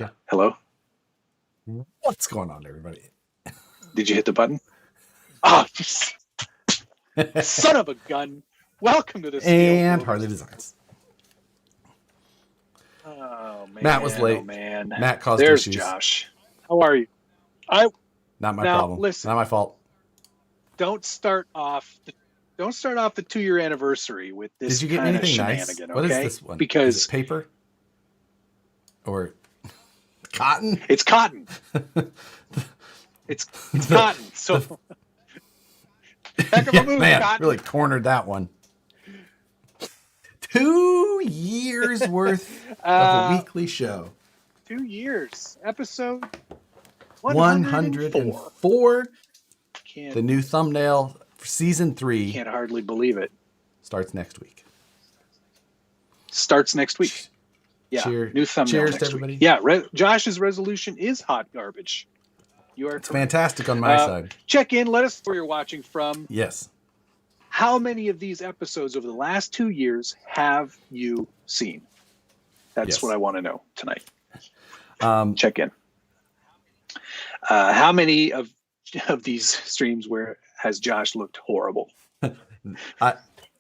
Yeah. Hello? What's going on, everybody? Did you hit the button? Oh, son of a gun. Welcome to the And Harley Designs. Oh, man. Matt was late. Oh, man. Matt caused There's issues. Josh. How are you? Not my now, problem. Listen, not my fault. Don't start off the 2-year anniversary with this. Did you get kind anything of nice? okay? What is this one? Because is it paper or cotton? It's cotton. it's cotton. So heck of a move, man, cotton. Really cornered that one. 2 years worth of a weekly show. 2 years. Episode 104. The new thumbnail for season 3. Can't hardly believe it. Starts next week. Yeah. New thumbnail. Cheers to everybody. Week. Yeah. Josh's resolution is hot garbage. You are. It's fantastic on my side. Check in. Let us know where you're watching from. Yes. How many of these episodes over the last 2 years have you seen? That's what I want to know tonight. Check in. How many of these streams where has Josh looked horrible?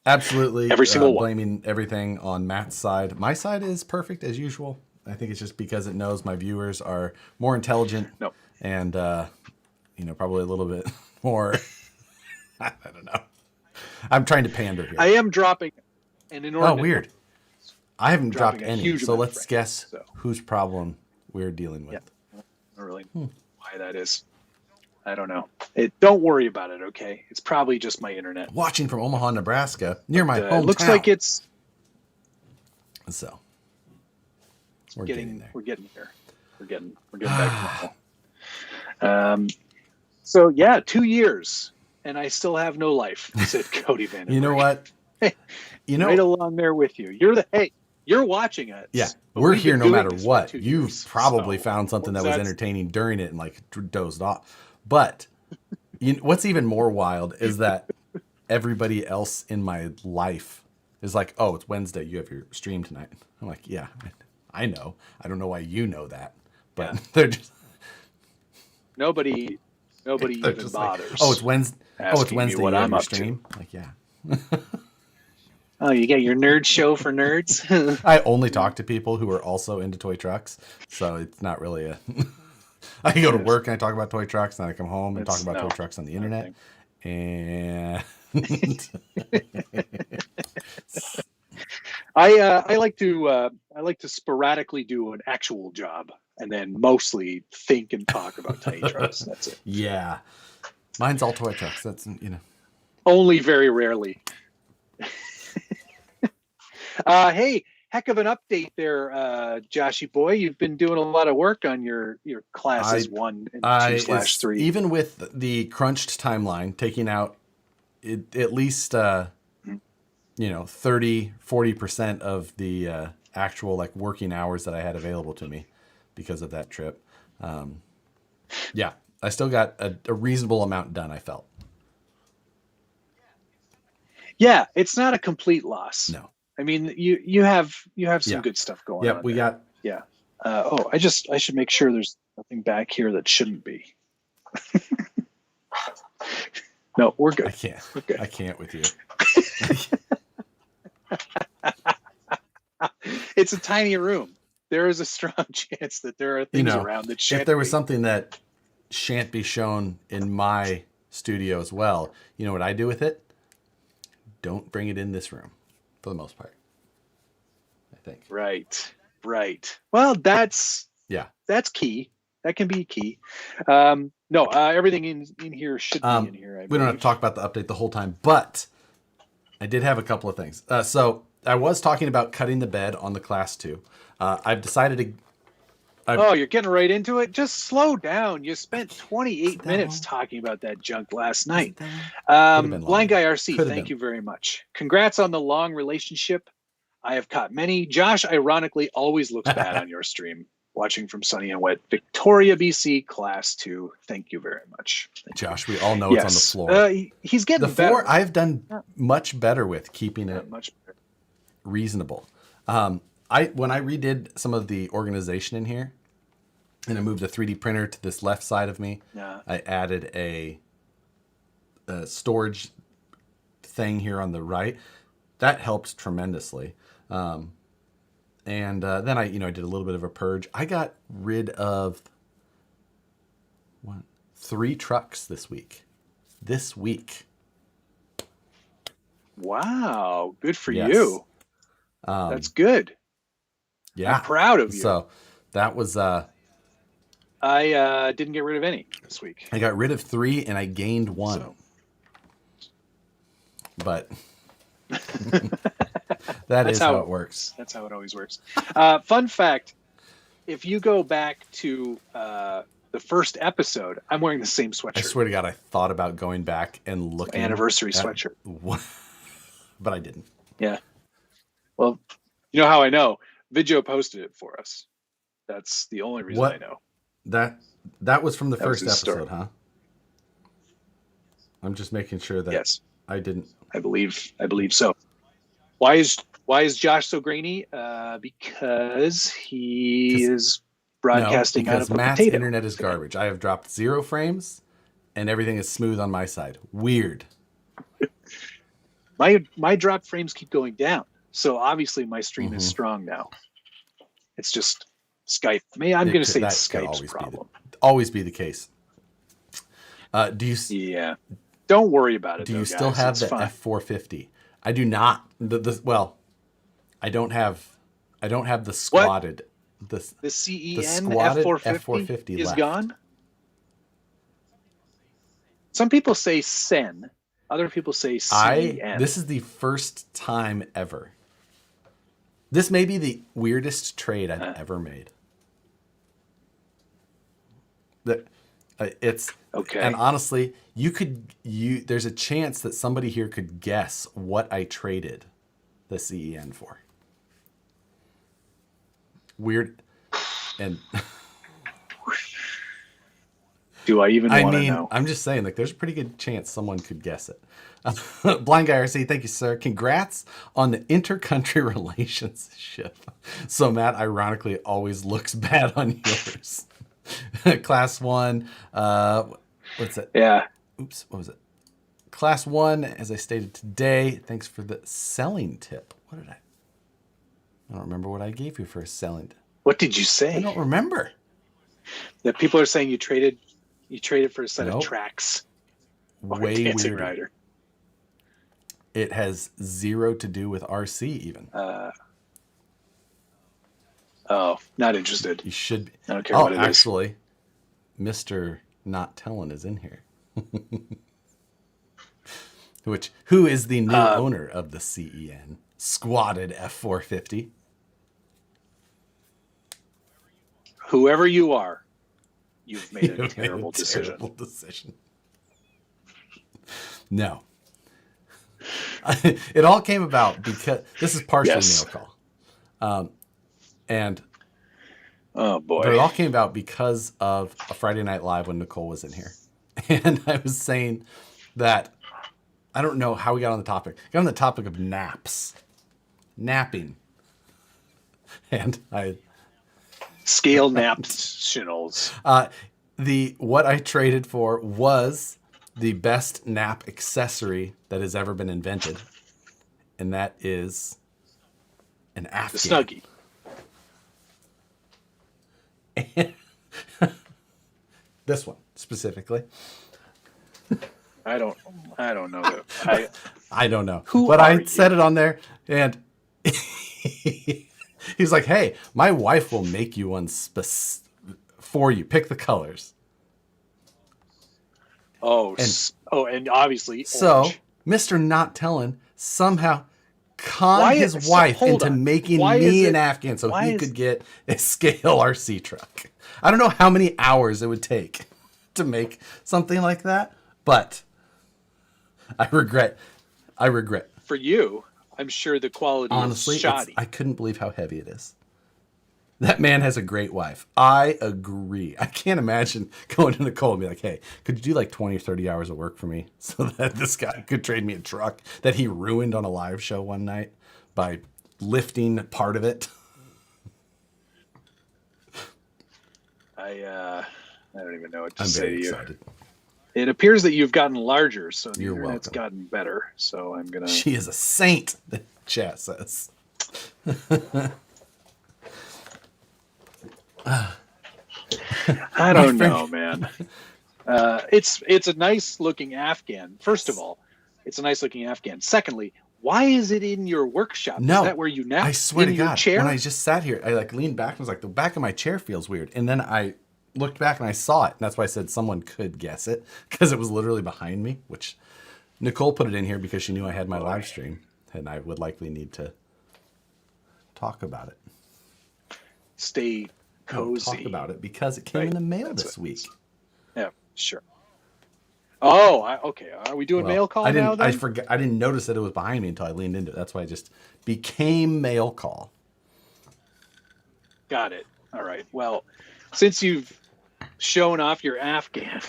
Absolutely. Every single one. Blaming everything on Matt's side. My side is perfect as usual. I think it's just because it knows my viewers are more intelligent. No. And, probably a little bit more. I don't know. I'm trying to pander here. I am dropping an inordinate. Oh, weird. I haven't dropped any. So let's frames, guess whose problem we're dealing with. Yeah. Not really why that is. I don't know. Don't worry about it, okay? It's probably just my internet. Watching from Omaha, Nebraska, near my hometown. It looks like it's... So, we're getting there. We're getting there. We're getting back to normal. So, yeah, 2 years, and I still have no life, said Cody Van. You know what? Right along there with you. You're watching us. Yeah, we're here no matter what. You've probably found something that was entertaining during it and dozed off. But what's even more wild is that everybody else in my life is like, oh, it's Wednesday. You have your stream tonight. I'm like, yeah, I know. I don't know why you know that. But they're just... Nobody even bothers. Like, oh, it's Wednesday. What I'm up stream? To. Like, yeah. Oh, you got your nerd show for nerds? I only talk to people who are also into toy trucks. So it's not really a... I go to work and I talk about toy trucks, and I come home and talk about toy trucks on the internet. And I like to sporadically do an actual job and then mostly think and talk about tiny trucks. That's it. Yeah, mine's all toy trucks. That's only very rarely. Hey. Heck of an update there, Joshy boy. You've been doing a lot of work on your classes 1 and 2/3. Even with the crunched timeline, taking out at least 30-40% of the actual working hours that I had available to me because of that trip. I still got a reasonable amount done, I felt. Yeah, it's not a complete loss. No. I mean, you have some good stuff going on. Yeah, we got. Yeah. I should make sure there's nothing back here that shouldn't be. No, we're good. I can't. Okay. I can't with you. It's a tiny room. There is a strong chance that there are things around that shan't. If there was something that shan't be shown in my studio as well, you know what I do with it? Don't bring it in this room. For the most part, I think. Right. Well, that's key. That can be key. Everything in here should be in here. We don't have to talk about the update the whole time, but I did have a couple of things. So I was talking about cutting the bed on the Class 2. I've decided to... you're getting right into it? Just slow down. You spent 28 minutes talking about that junk last night. Blind Guy RC, thank you very much. Congrats on the long relationship. I have caught many. Josh, ironically, always looks bad on your stream. Watching from sunny and wet Victoria, BC, Class 2. Thank you very much. Josh, we all know it's on the floor. He's getting the better. floor I've done much better with keeping it reasonable. When I redid some of the organization in here, And I moved the 3D printer to this left side of me. Yeah. I added a storage thing here on the right. That helped tremendously. And then I did a little bit of a purge. I got rid of 3 trucks this week. Wow. Good for Yes. you. That's good. Yeah. I'm proud of you. So that was, I didn't get rid of any this week. I got rid of 3 and I gained 1. So. But that's how it works. That's how it always works. Fun fact, if you go back to the first episode, I'm wearing the same sweatshirt. I swear to God, I thought about going back and looking. Anniversary sweatshirt. But I didn't. Yeah. Well, you know how I know? Video posted it for us. That's the only reason I know. That was from the first episode, story. huh? I'm just making sure that yes. I didn't. I believe so. Why is Josh so grainy? Because he is broadcasting out of a Matt's potato. internet is garbage. I have dropped 0 frames, and everything is smooth on my side. Weird. My drop frames keep going down, so obviously my stream is strong now. It's just Skype. I'm going to say it's Skype's problem. Always be the case. Do you? Yeah. Don't worry about it. Do you still have the F450? I do not. I don't have the squatted. The CEN F450 is gone. Some people say CEN. Other people say CEN. This is the first time ever. This may be the weirdest trade I've ever made. It's okay. And honestly, there's a chance that somebody here could guess what I traded the CEN for. Weird. And do I even want to know? I'm just saying, there's a pretty good chance someone could guess it. Blind Guy RC, thank you, sir. Congrats on the intercountry relationship. So Matt, ironically, always looks bad on yours. Class 1, what's it? Yeah. Oops, what was it? Class 1, as I stated today, thanks for the selling tip. What did I don't remember what I gave you for a selling tip. What did you say? I don't remember. That people are saying you traded for a set of tracks. Way Dancing weirder. Rider. It has 0 to do with RC even. Not interested. You should be. I don't care what it is. Actually, Mr. Not Telling is in here. Who is the new owner of the CEN squatted F450? Whoever you are, you've made a terrible decision. No. It all came about because this is partially mail call. And oh boy. But it all came about because of a Friday Night Live when Nicole was in here. And I was saying that I don't know how we got on the topic. Got on the topic of naps. Napping. And I scale naps. What I traded for was the best nap accessory that has ever been invented. And that is an Afghan. The Snuggie. This one specifically. I don't know that. I don't know. But I said it on there, and he's like, "Hey, my wife will make you one for you. Pick the colors." And obviously, so orange. Mr. Not Telling somehow conned his wife into making me an Afghan so he could get a scale RC truck. I don't know how many hours it would take to make something like that, but I regret. For you, I'm sure the quality honestly, is shoddy. I couldn't believe how heavy it is. That man has a great wife. I agree. I can't imagine going to Nicole and be like, "Hey, could you do like 20 or 30 hours of work for me so that this guy could trade me a truck that he ruined on a live show one night by lifting part of it?" I don't even know what to I'm say very to you. excited. It appears that you've gotten larger, so the You're internet's welcome. gotten better. So I'm gonna. She is a saint, the chat says. I don't know, man. It's a nice looking Afghan. First of all, it's a nice looking Afghan. Secondly, why is it in your workshop? No, is that where you nap? I swear to your God, chair? when I just sat here, I like leaned back and was like, the back of my chair feels weird. And then I looked back and I saw it. And that's why I said someone could guess it, because it was literally behind me, which Nicole put it in here because she knew I had my live stream and I would likely need to talk about it. Stay cozy. Talk about it because it came in the mail this week. Yeah, sure. Oh, okay. Are we doing mail call now? Then? I forgot. I didn't notice that it was behind me until I leaned into it. That's why I just became mail call. Got it. All right. Well, since you've shown off your Afghan,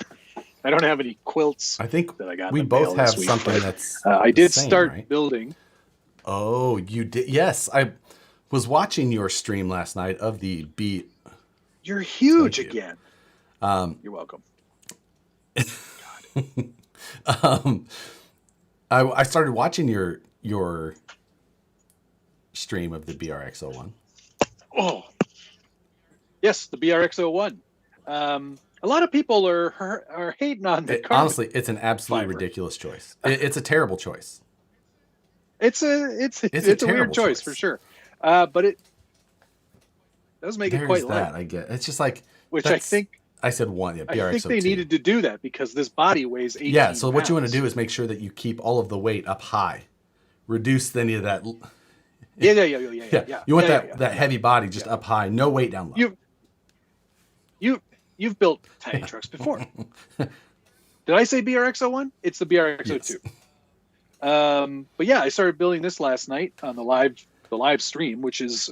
I don't have any quilts. I think that I got. We both have something that's. I did same, start right? building. Oh, you did? Yes, I was watching your stream last night of the beat. You're huge again. You're welcome. I started watching your stream of the BRX01. Oh, yes, the BRX01. A lot of people are hating on the carbon. Honestly, it's an absolutely ridiculous choice. It's a terrible choice. It's a weird choice for sure. But it does make it quite light. I get. It's just like which I think. I said one. Yeah, BRX02. I think they needed to do that because this body weighs 18 Yeah, so pounds. what you want to do is make sure that you keep all of the weight up high. Reduce any of that. Yeah. You want that heavy body just up high, no weight down low. You've built tiny trucks before. Did I say BRX01? It's the BRX02. Yes. But yeah, I started building this last night on the live stream, which is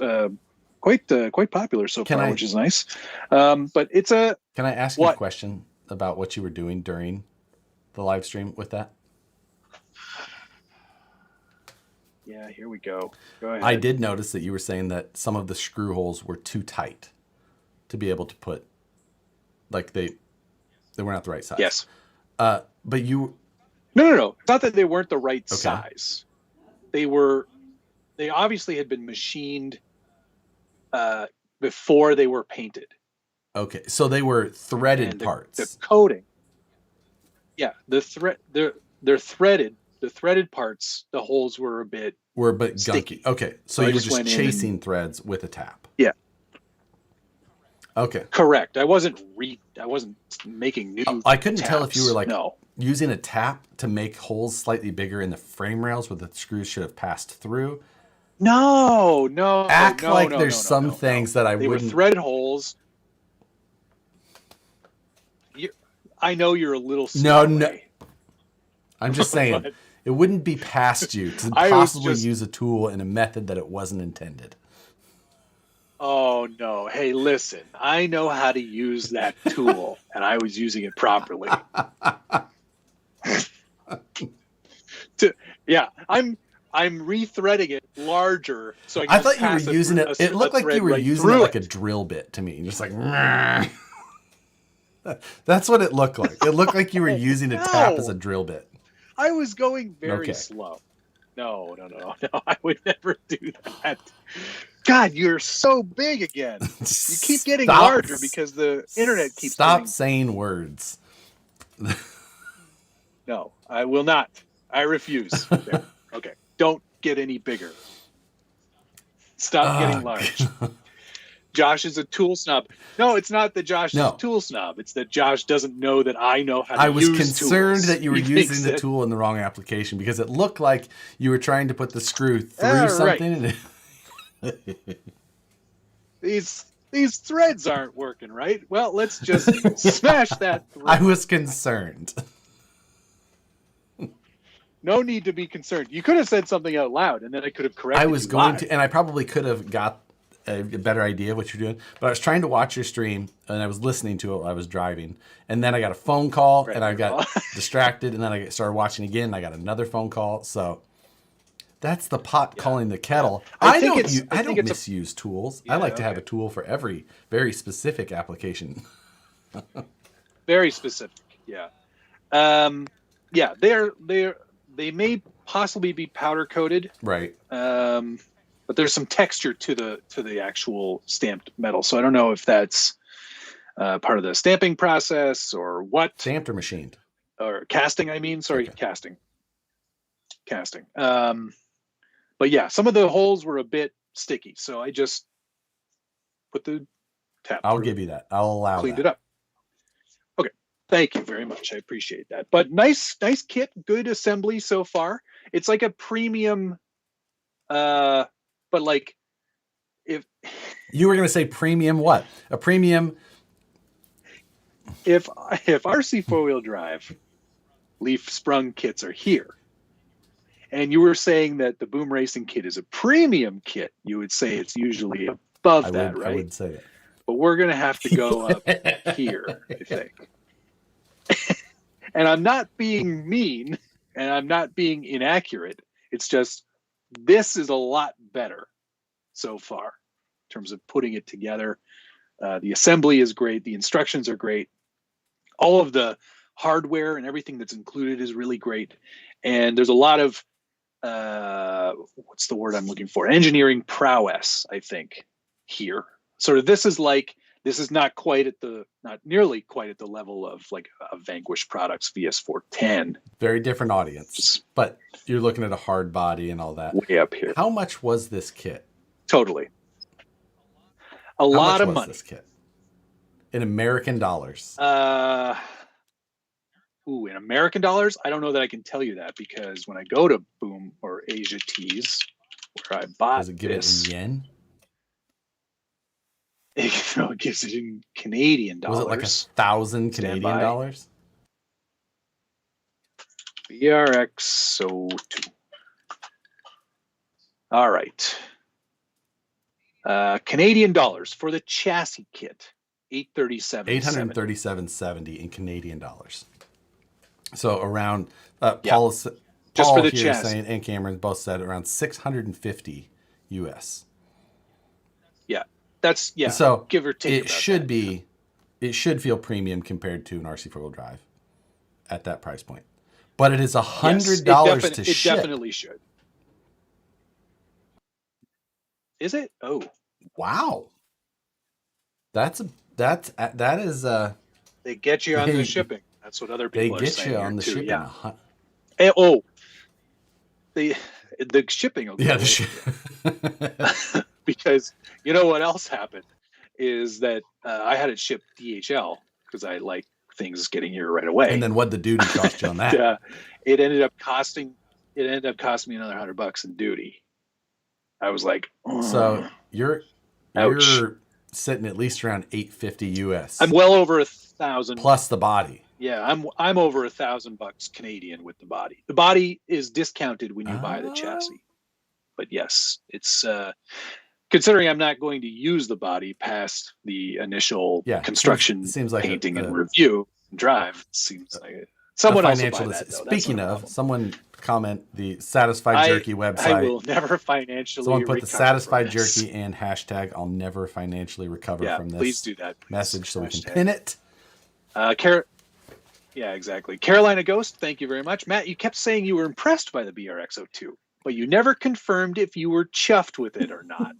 quite popular so far, which is nice. But it's a. Can I ask you a question about what you were doing during the live stream with that? Yeah, here we go. Go ahead. I did notice that you were saying that some of the screw holes were too tight to be able to put, like they were not the right size. Yes. But you. No. It's not that they weren't the right size. They obviously had been machined before they were painted. Okay, so they were threaded parts. The coating. Yeah, they're threaded. The threaded parts, the holes were a bit sticky. Gunky. Okay, so you were just chasing threads with a tap. Yeah. Okay. Correct. I wasn't making new. I couldn't tell taps. if you were using a tap to make holes slightly bigger in the frame rails where the screws should have passed through. No. Act like there's some things that I wouldn't. They were threaded holes. I know you're a little slow. No. I'm just saying, it wouldn't be past you to possibly use a tool in a method that it wasn't intended. Oh, no. Hey, listen, I know how to use that tool, and I was using it properly. I'm rethreading it larger. So I thought you were using it. It looked like you were using it like a drill bit to me. You're just like, that's what it looked like. It looked like you were using a tap as a drill bit. I was going very slow. No. I would never do that. God, you're so big again. You keep getting larger because the internet keeps. Stop saying words. No, I will not. I refuse. There. Okay, don't get any bigger. Stop getting large. Josh is a tool snob. No, it's not that Josh is a tool snob. It's that Josh doesn't know that I know how to use tools. I was concerned that you were using the tool in the wrong application because it looked like you were trying to put the screw through something. Right. These threads aren't working, right? Well, let's just smash that thread. I was concerned. No need to be concerned. You could have said something out loud, and then I could have corrected you. I was going to, and I probably could have got a better idea of what you're doing, but I was trying to watch your stream and I was listening to it while I was driving, and then I got a phone call and I got distracted, and then I started watching again and I got another phone call. So That's the pot calling the kettle. I don't misuse tools. I like to have a tool for every very specific application. Very specific. Yeah. Yeah, they may possibly be powder coated. Right. But there's some texture to the actual stamped metal. So I don't know if that's part of the stamping process or what. Stamped or machined? Or casting, I mean. Sorry, okay. Casting. But yeah, some of the holes were a bit sticky. So I just put the tap. I'll give you that. I'll allow cleaned it up. Okay. Thank you very much. I appreciate that. But nice kit. Good assembly so far. It's like a premium, but like if you were going to say premium, what? A premium. If RC 4-wheel drive leaf sprung kits are here, and you were saying that the Boom Racing kit is a premium kit, you would say it's usually above that, right? I would say that. But we're going to have to go up here, I think. And I'm not being mean, and I'm not being inaccurate. It's just this is a lot better so far in terms of putting it together. The assembly is great. The instructions are great. All of the hardware and everything that's included is really great. And there's a lot of, what's the word I'm looking for? Engineering prowess, I think, here. Sort of this is not nearly quite at the level of like a Vanquish Products VS410. Very different audience, but you're looking at a hard body and all that. Way up here. How much was this kit? Totally. A lot of money. This kit? In American dollars. In American dollars, I don't know that I can tell you that because when I go to Boom or Asia Tees, where I bought does it give it in yen? It gives it in Canadian dollars. Was it like 1,000 Canadian dollars? BRX02. All right. Canadian dollars for the chassis kit. $837.70 in Canadian dollars. So around Paul just for the here chassis. saying, and Cameron both said around 650 US. Yeah, that's So give or take. It should feel premium compared to an RC 4-wheel drive at that price point, but it is $100 to ship. It definitely should. Is it? Oh, wow. That is. They get you on the shipping. That's what other people are saying. They get you on the shipping. Yeah. The shipping. Will yeah. Because you know what else happened is that I had it shipped DHL because I like things getting here right away. And then what the duty cost you on that? It ended up costing me another $100 in duty. I was like, so you're sitting at least around $850 US. I'm well over 1,000 plus the body. Yeah, I'm over $1,000 Canadian with the body. The body is discounted when you buy the chassis. But yes, it's considering I'm not going to use the body past the initial construction, seems like painting, and review and drive. It seems like someone else will buy that, though. Speaking of, someone comment the Satisfied Jerky website. I will never financially. Someone put the Satisfied Jerky and hashtag I'll never financially recover from this. Please do that. Message so we can pin it. Yeah, exactly. Carolina Ghost, thank you very much. Matt, you kept saying you were impressed by the BRX02, but you never confirmed if you were chuffed with it or not.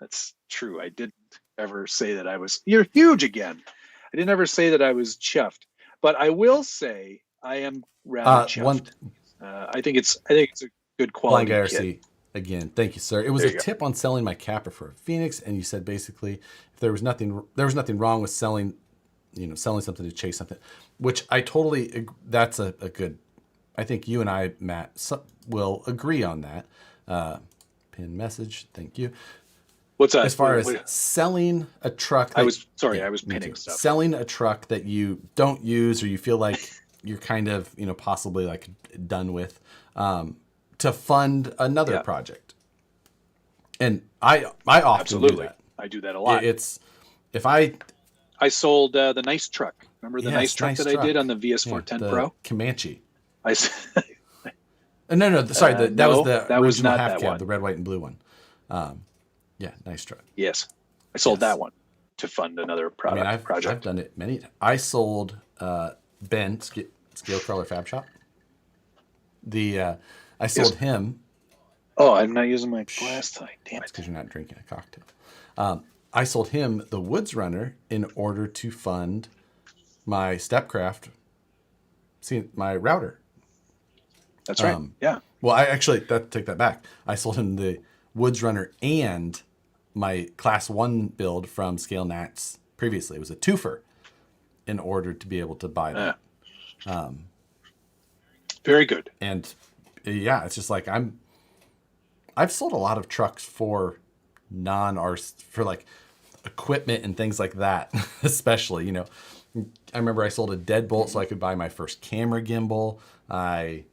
That's true. I didn't ever say that I was. You're huge again. I didn't ever say that I was chuffed, but I will say I am rather chuffed. I think it's a good quality Blind kit. IRC again. Thank you, sir. It was a tip on selling my capper for a Phoenix, and you said basically if there was nothing wrong with selling something to chase something, which I totally. That's a good. I think you and I, Matt, will agree on that. Pin message. Thank you. What's that? As far as selling a truck, I was pinning stuff. Selling a truck that you don't use or you feel like you're kind of, possibly like done with, to fund another project. And I often do that. I do that a lot. I sold the nice truck. Remember the nice truck I did on the VS410 Pro? Comanche. No. Sorry, that was the that was original not half that cab, one. the red, white, and blue one. Yeah, nice truck. Yes, I sold that one to fund another project. I've done it many. I sold Ben Scale Crawler Fab Shop. I sold him. Oh, I'm not using my glass tonight. Damn it! Because you're not drinking a cocktail. I sold him the Woods Runner in order to fund my Stepcraft. See, my router. That's right. Yeah. Well, take that back. I sold him the Woods Runner and my Class 1 build from Scale Nats previously. It was a twofer in order to be able to buy that. Very good. And yeah, it's just like I've sold a lot of trucks for for like equipment and things like that, especially, I remember I sold a deadbolt so I could buy my first camera gimbal. I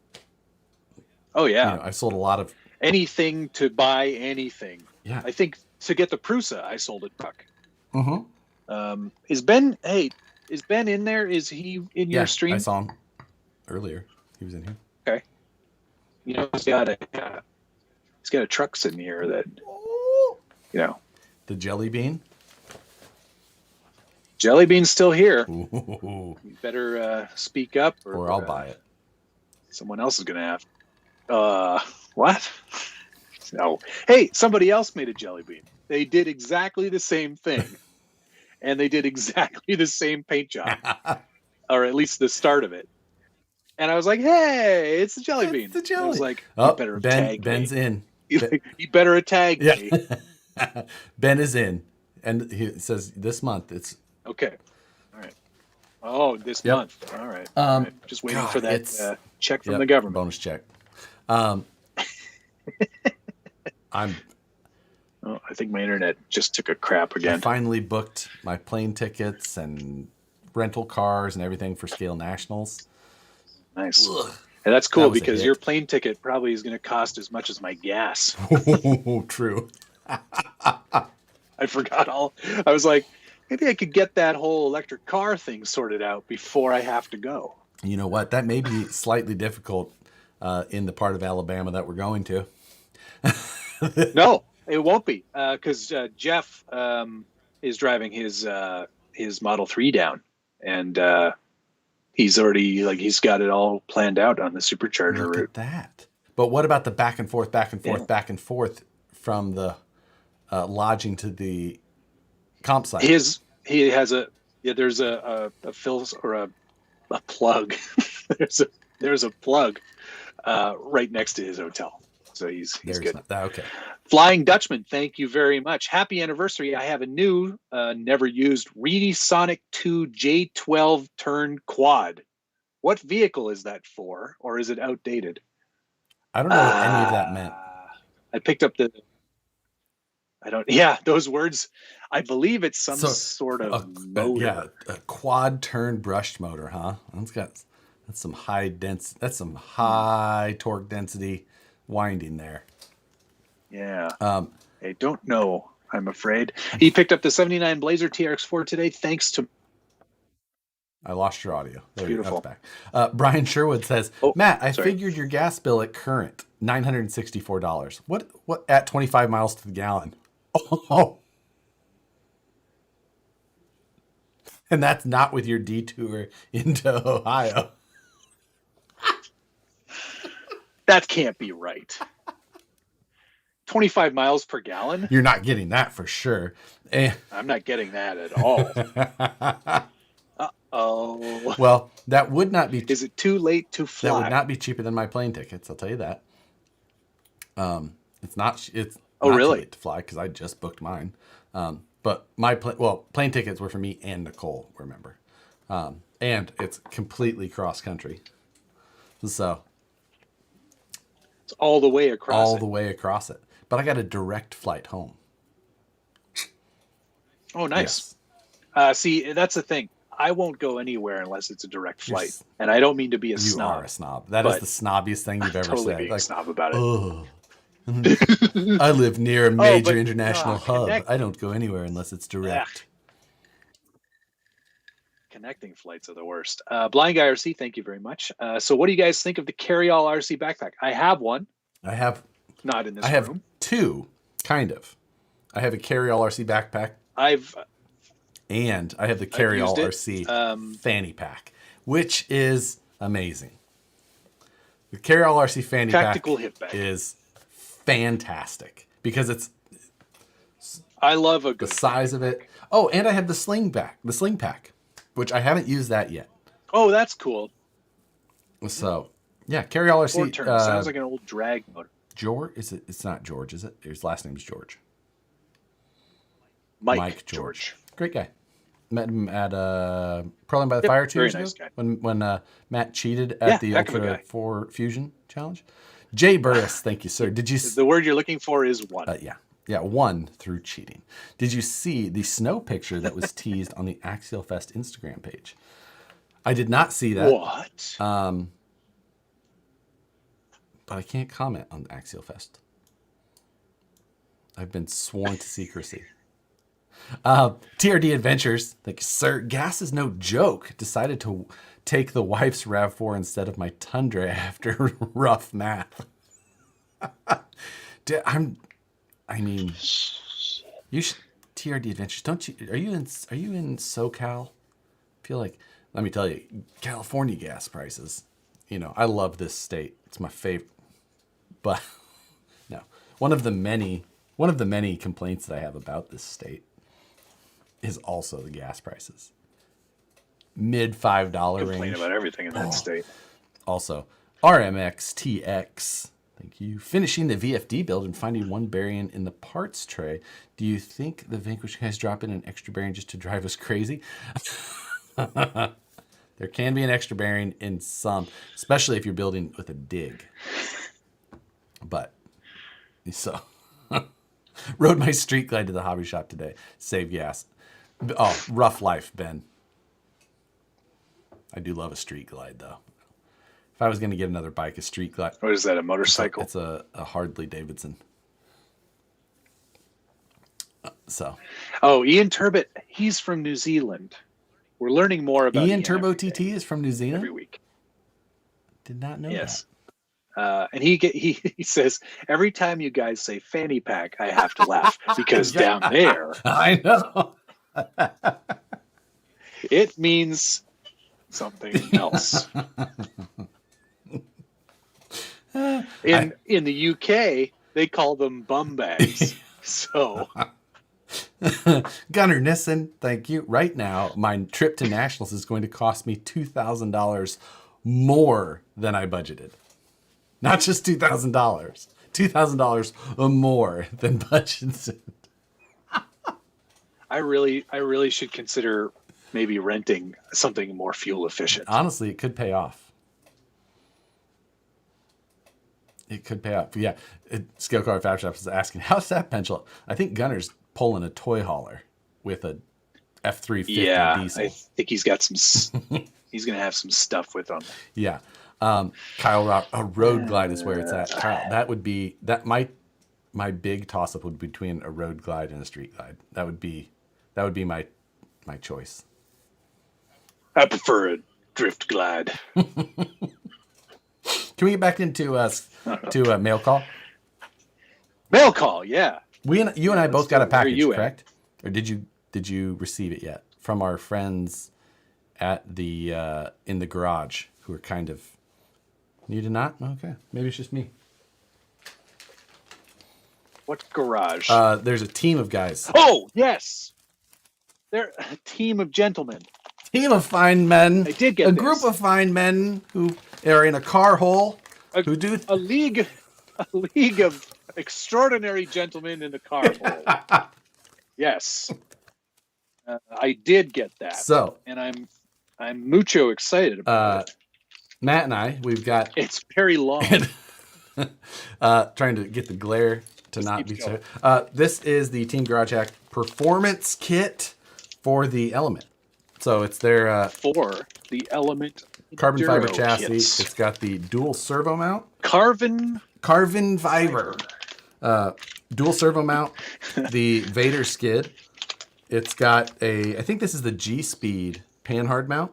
sold a lot of anything to buy anything. Yeah. I think to get the Prusa, I sold a truck. Mm-hmm. Is Ben in there? Is he in your stream? I saw him earlier. He was in here. Okay. He's got a truck sitting here that, The Jelly Bean. Jelly Bean's still here. Ooh. You better speak up, or I'll buy it. Someone else is gonna have. What? No. Hey, somebody else made a Jelly Bean. They did exactly the same thing, and they did exactly the same paint job, or at least the start of it. And I was like, "Hey, it's the Jelly Bean." It's the Jelly. I was like, "You better tag Ben's me." in. You better tag me. Ben is in, and he says this month it's okay. All right. Oh, this month. All right. All right. Just waiting for that check from the government. Bonus check. I think my internet just took a crap again. I finally booked my plane tickets and rental cars and everything for Scale Nationals. Nice. Ugh. And that's cool because your plane ticket probably is going to cost as much as my gas. True. I forgot I was like, maybe I could get that whole electric car thing sorted out before I have to go. You know what? That may be slightly difficult in the part of Alabama that we're going to. No, it won't be because Jeff is driving his Model 3 down, and he's already he's got it all planned out on the supercharger route. At that. But what about the back and forth from the lodging to the comp site? He has there's a fill or a plug. there's a plug right next to his hotel. So he's good. Okay. Flying Dutchman, thank you very much. Happy anniversary. I have a new, never used Reedy Sonic 2 J12 turn quad. What vehicle is that for, or is it outdated? I don't know what any of that meant. I picked up those words. I believe it's some sort of motor. Yeah, a quad turn brushed motor, huh? That's some high torque density winding there. Yeah. I don't know, I'm afraid. He picked up the 79 Blazer TRX4 today thanks to... I lost your audio. There Beautiful. You go. Back. Brian Sherwood says, Matt, I figured your gas bill at current, $964. What at 25 miles to the gallon? Oh. And that's not with your detour into Ohio. That can't be right. 25 miles per gallon? You're not getting that for sure. I'm not getting that at all. Uh-oh. Well, that would not be... Is it too late to fly? That would not be cheaper than my plane tickets, I'll tell you that. It's not too late to fly because I just booked mine. But my plane tickets were for me and Nicole, remember. And it's completely cross-country. So... It's all the way across All the way across it. But I got a direct flight home. Oh, nice. Yes. See, that's the thing. I won't go anywhere unless it's a direct flight. And I don't mean to be a snob. You are a snob. That is the snobbiest thing you've ever totally said. Being a snob about it. Oh. I live near a major international hub. I don't go anywhere unless it's direct. connecting flights are the worst. Blind Guy RC, thank you very much. So what do you guys think of the Carry-All RC backpack? I have one. I have not in this room. I have two, kind of. I have a Carry-All RC backpack. And I have the Carry-All RC fanny pack, which is amazing. The Carry-All RC fanny pack is fantastic because I love the size of it. Oh, and I have the sling pack, which I haven't used that yet. Oh, that's cool. So, yeah, Carry-All RC. Sounds like an old drag motor. George, is it? It's not George, is it? His last name's George. Mike George. Great guy. Met him at Pearland by the Fire 2 years ago when Matt cheated at the Ultra 4 Fusion Challenge. Jay Burris, thank you, sir. Did you? The word you're looking for is one. Yeah, one through cheating. Did you see the snow picture that was teased on the Axial Fest Instagram page? I did not see that. What? But I can't comment on Axial Fest. I've been sworn to secrecy. TRD Adventures, thank you, sir. Gas is no joke. Decided to take the wife's RAV4 instead of my Tundra after rough math. You should TRD Adventures. Don't you? Are you in SoCal? I feel like, let me tell you, California gas prices. I love this state. It's my favorite. But no, one of the many complaints that I have about this state is also the gas prices. Mid $5 range. Complain about everything in that state. Also, RMXTX. Thank you. Finishing the VFD build and finding one bearing in the parts tray. Do you think the Vanquish guys drop in an extra bearing just to drive us crazy? There can be an extra bearing in some, especially if you're building with a dig. But, so, rode my Street Glide to the hobby shop today. Save gas. Oh, rough life, Ben. I do love a Street Glide, though. If I was going to get another bike, a Street Glide. What is that, a motorcycle? It's a Harley Davidson. Oh, Ian Turbot, he's from New Zealand. We're learning more about Ian Turbo TT is from New Zealand? Every week. Did not know that. And he says, every time you guys say fanny pack, I have to laugh because down there. I know. It means something else. In the UK, they call them bum bags. So, Gunnar Nissen, thank you. Right now, my trip to Nationals is going to cost me $2,000 more than I budgeted. Not just $2,000, $2,000 more than budgeted. I really should consider maybe renting something more fuel efficient. Honestly, it could pay off. It could pay off. Yeah, Scale Car Fab Shops is asking, how's that pencil? I think Gunner's pulling a toy hauler with a F350 diesel. I think he's got some. He's gonna have some stuff with him. Yeah, Kyle Rock, a Road Glide is where it's at. Kyle, that would be that. My big toss up would be between a Road Glide and a Street Glide. That would be my choice. I prefer a Drift Glide. Can we get back into mail call? Mail call, yeah. You and I both got a package, correct? Or did you receive it yet from our friends at the in the garage who are kind of? You did not? Okay, maybe it's just me. What garage? There's a team of guys. Oh yes, they're a team of gentlemen. Team of fine men. I did get a group of fine men who are in a car hole. A league of extraordinary gentlemen in the car hole. Yes, I did get that. So, and I'm mucho excited about it. Matt and I, we've got. It's very long. Trying to get the glare to not be so. This is the Team Garage Hack Performance Kit for the Element. So it's their for the Element carbon fiber Enduro chassis. kits. It's got the dual servo mount. Carbon fiber. Dual servo mount. The Vader skid. It's got I think this is the G Speed pan hard mount.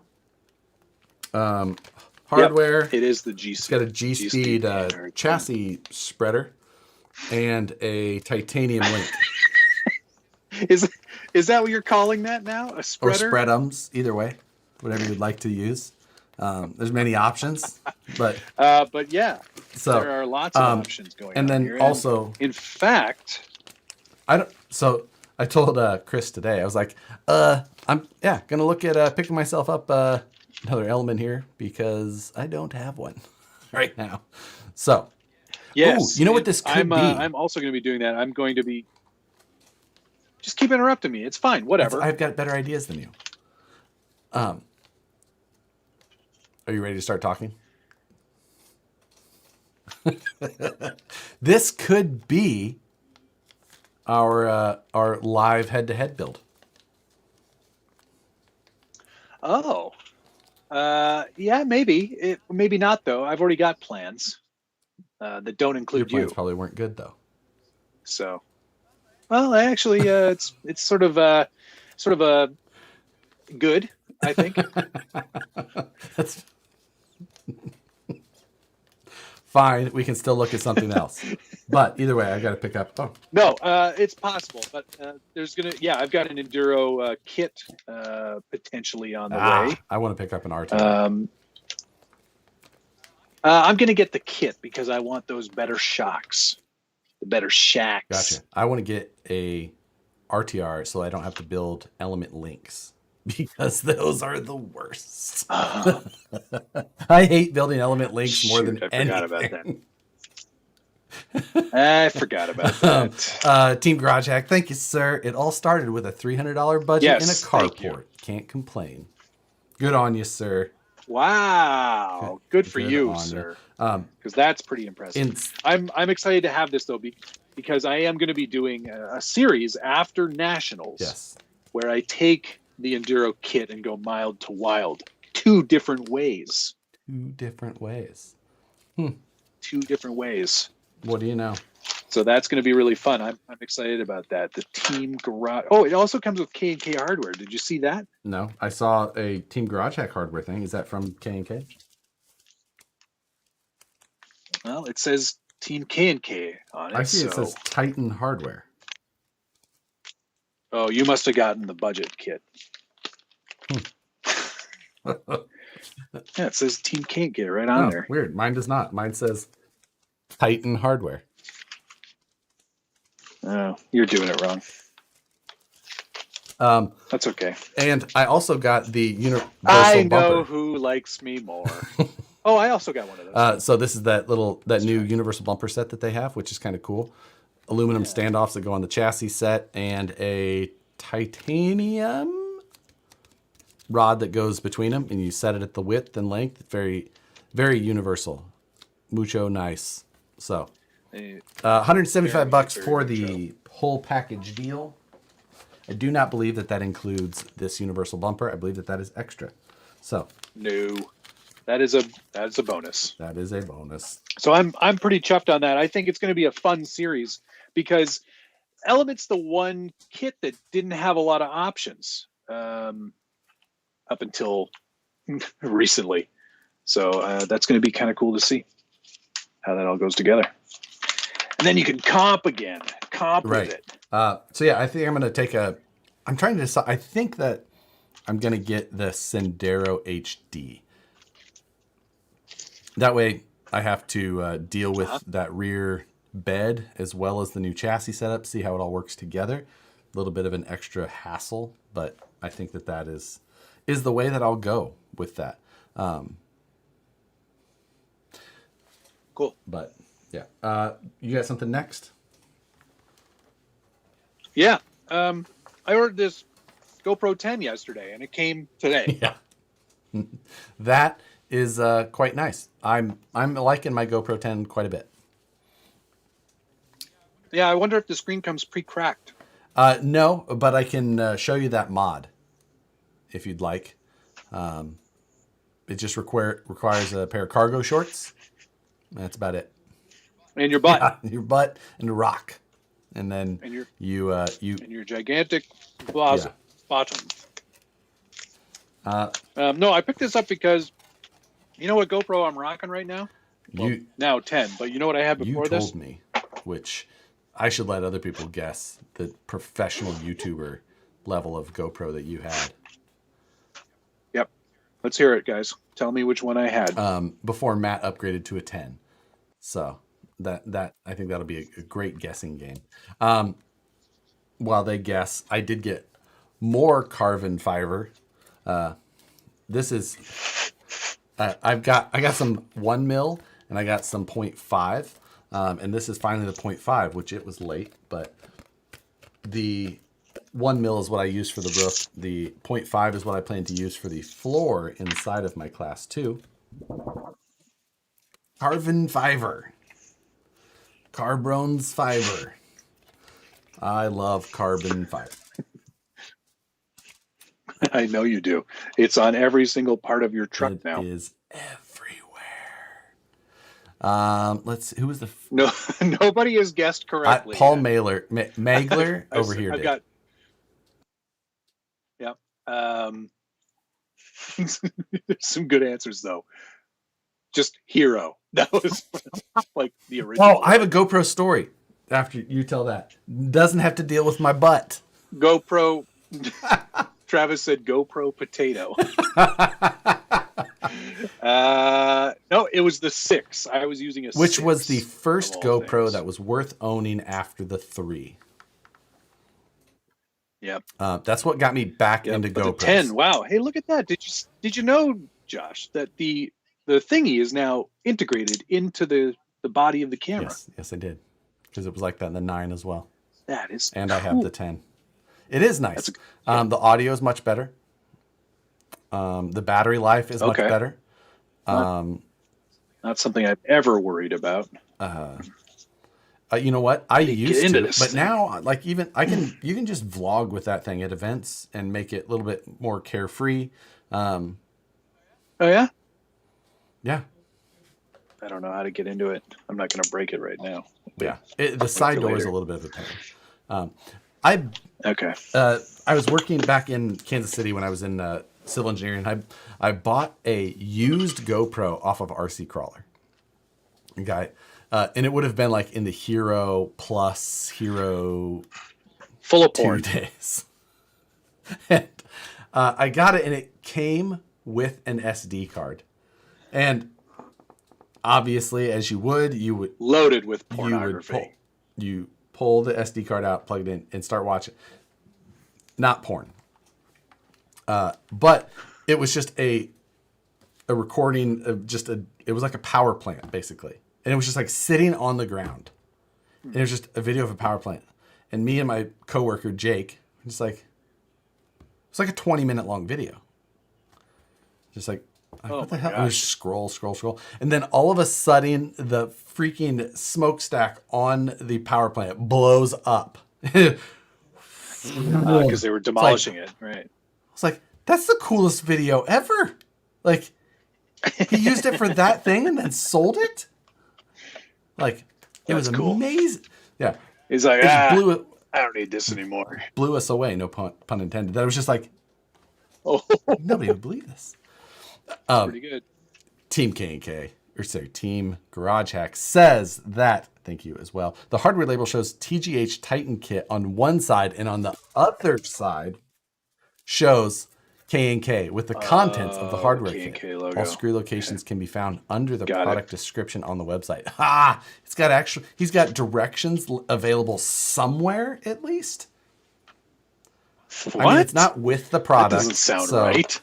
Hardware. Yep, it is the G. It's got a G-Speed chassis spreader and a titanium link. Is that what you're calling that now? A spreader? Or spreadums, either way, whatever you'd like to use. There's many options, but yeah, so there are lots of options going on. And then here. Also, in fact, So I told Chris today, I was like, I'm gonna look at picking myself up another element here because I don't have one right now. So, yes, you know what this could be? I'm also going to be doing that. I'm going to be. Just keep interrupting me. It's fine. Whatever. I've got better ideas than you. Are you ready to start talking? This could be our live head-to-head build. Oh, yeah, maybe. Maybe not though. I've already got plans that don't include Your plans probably weren't good though. So, well, actually, it's sort of good, I think. That's fine. We can still look at something else. But either way, I got to pick up. Oh. No, it's possible. But I've got an Enduro kit potentially on the way. I want to pick up an RT. I'm going to get the kit because I want those better shocks, the better shacks. Gotcha. I want to get a RTR so I don't have to build element links because those are the worst. I hate building element links more than anything. I forgot about that. I forgot about that. Team Garage Hack, thank you, sir. It all started with a $300 budget and a carport. Can't complain. Good on you, sir. Wow, good for you, sir. Because that's pretty impressive. I'm excited to have this though, because I am going to be doing a series after Nationals. Yes. Where I take the Enduro kit and go mild to wild, 2 different ways. 2 different ways. 2 different ways. What do you know? So that's going to be really fun. I'm excited about that. The Team Garage. Oh, it also comes with K&K hardware. Did you see that? No, I saw a Team Garage Hack hardware thing. Is that from K&K? Well, it says Team K&K on it. I see it says Titan hardware. Oh, you must have gotten the budget kit. Yeah, it says Team K&K right on there. Weird. Mine does not. Mine says Titan hardware. Oh, you're doing it wrong. That's okay. And I also got the universal I know bumper. who likes me more. Oh, I also got one of those. So this is that new universal bumper set that they have, which is kind of cool. Aluminum standoffs that go on the chassis set and a titanium rod that goes between them, and you set it at the width and length. Very, very universal. Mucho nice. So, $175 for the whole package deal. I do not believe that includes this universal bumper. I believe that is extra. So, no, that is a bonus. That is a bonus. So I'm pretty chuffed on that. I think it's going to be a fun series because Element's the one kit that didn't have a lot of options up until recently. So that's going to be kind of cool to see how that all goes together. And then you can comp again. With it. So yeah, I think I'm going to I'm trying to decide. I think that I'm going to get the Sendero HD. That way I have to deal with that rear bed as well as the new chassis setup, see how it all works together. A little bit of an extra hassle, but I think that is the way that I'll go with that. Cool. But yeah, you got something next? Yeah. I ordered this GoPro 10 yesterday and it came today. Yeah. That is quite nice. I'm liking my GoPro 10 quite a bit. Yeah, I wonder if the screen comes pre-cracked. No, but I can show you that mod if you'd like. It just requires a pair of cargo shorts. That's about it. And your butt. Yeah, your butt and a rock. And then and you and your gigantic bottom. No, I picked this up because you know what GoPro I'm rocking right now? Well, now 10, but you know what I had before this? You told me, which I should let other people guess, the professional YouTuber level of GoPro that you had. Yep. Let's hear it, guys. Tell me which one I had. Before Matt upgraded to a 10. So that I think that'll be a great guessing game. While they guess, I did get more carbon fiber. This is I got some 1 mil and I got some 0.5, and this is finally the 0.5, which it was late, but the 1 mil is what I use for the roof. The 0.5 is what I plan to use for the floor inside of my class 2. Carbon fiber. Carbrone's fiber. I love carbon fiber. I know you do. It's on every single part of your truck now. It is everywhere. Let's see. Who was the... No, nobody has guessed correctly. Paul Magler over here I've did. got... Yeah. There's some good answers, though. Just Hero. That was like the original. Oh, I have a GoPro story after you tell that. Doesn't have to deal with my butt. GoPro... Travis said GoPro potato. No, it was the 6. I was using a 6. Which was the first GoPro that was worth owning after the 3. Yep. That's what got me back into GoPros. The 10. Wow. Hey, look at that. Did you know, Josh, that the thingy is now integrated into the body of the camera? Yes, I did. Because it was like that in the 9 as well. That is And cool. I have the 10. It is nice. The audio is much better. The battery life is much better. Not something I've ever worried about. You know what? I used to, but now, like, even you can just vlog with that thing at events and make it a little bit more carefree. Oh yeah? Yeah. I don't know how to get into it. I'm not going to break it right now. Yeah. The side door is a little bit of a pain. I was working back in Kansas City when I was in civil engineering. I bought a used GoPro off of RC Crawler. And it would have been like in the Hero Plus, Hero full of 2 porn days. And I got it, and it came with an SD card. And obviously, as you would loaded with pornography. You pull the SD card out, plug it in, and start watching. Not porn. But it was just a recording of it was like a power plant, basically. And it was just like sitting on the ground. And it was just a video of a power plant. And me and my coworker, Jake, just like, it's like a 20-minute long video. Just like, what the hell? And just scroll. And then all of a sudden, the freaking smokestack on the power plant blows up. Because they were demolishing it, right? It's like, that's the coolest video ever. Like, he used it for that thing and then sold it? Like, it was amazing. Yeah. He's like, I don't need this anymore. Blew us away, no pun intended. That was just like, nobody would believe this. Pretty good. Team K&K, or sorry, Team Garage Hack says that, thank you as well, the hardware label shows TGH Titan kit on one side, and on the other side shows K&K with the contents of the hardware kit. Logo. All screw locations can be found under the product description on the website. He's got directions available somewhere, at least. What? I mean, it's not with the product. That doesn't sound right.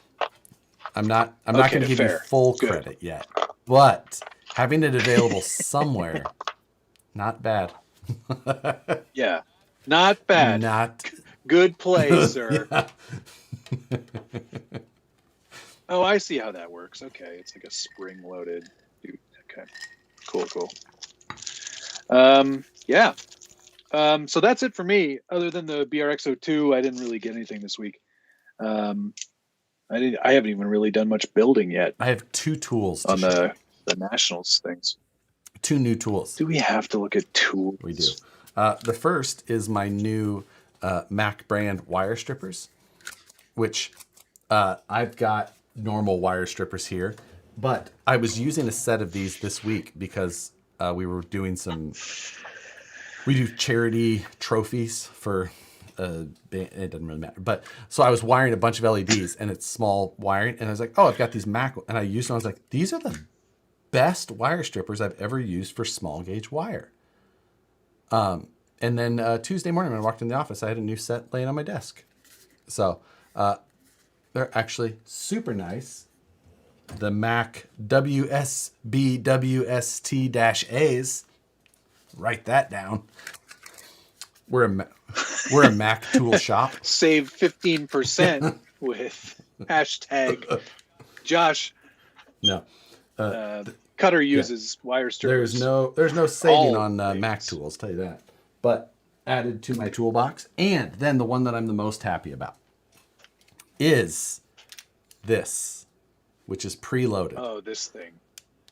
I'm not going to give you full credit yet, but having it available somewhere, not bad. Yeah, not bad. Not good play, sir. Oh, I see how that works. Okay, it's like a spring-loaded. Okay, cool. Yeah. So that's it for me. Other than the BRX02, I didn't really get anything this week. I haven't even really done much building yet. I have 2 tools on the Nationals things. 2 new tools. Do we have to look at tools? We do. The first is my new Mac brand wire strippers, which I've got normal wire strippers here, but I was using a set of these this week because we were doing we do charity trophies for it doesn't really matter. But so I was wiring a bunch of LEDs and it's small wiring. And I was like, oh, I've got these Mac. And I used them. I was like, these are the best wire strippers I've ever used for small gauge wire. And then Tuesday morning when I walked in the office, I had a new set laying on my desk. So they're actually super nice. The Mac WSBWST-A's. Write that down. We're a Mac tool shop. Save 15% with hashtag Josh. No. Cutter uses wire strippers. There's no saving on Mac tools, tell you that. But added to my toolbox, and then the one that I'm the most happy about is this, which is preloaded. Oh, this thing.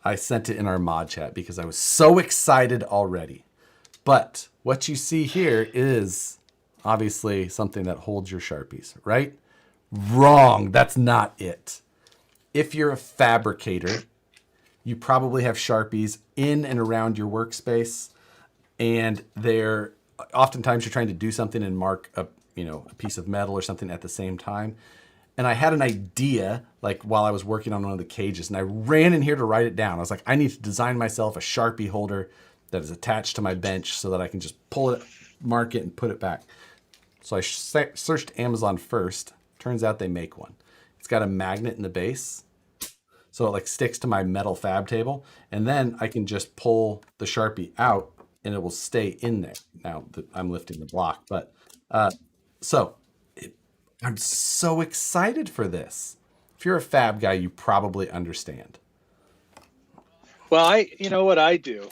I sent it in our mod chat because I was so excited already. But what you see here is obviously something that holds your Sharpies, right? Wrong. That's not it. If you're a fabricator, you probably have Sharpies in and around your workspace, and oftentimes you're trying to do something and mark a piece of metal or something at the same time. And I had an idea, like while I was working on one of the cages, and I ran in here to write it down. I was like, I need to design myself a Sharpie holder that is attached to my bench so that I can just pull it, mark it, and put it back. So I searched Amazon first. Turns out they make one. It's got a magnet in the base, so it like sticks to my metal fab table, and then I can just pull the Sharpie out, and it will stay in there. Now I'm lifting the block, but I'm so excited for this. If you're a fab guy, you probably understand. Well, you know what I do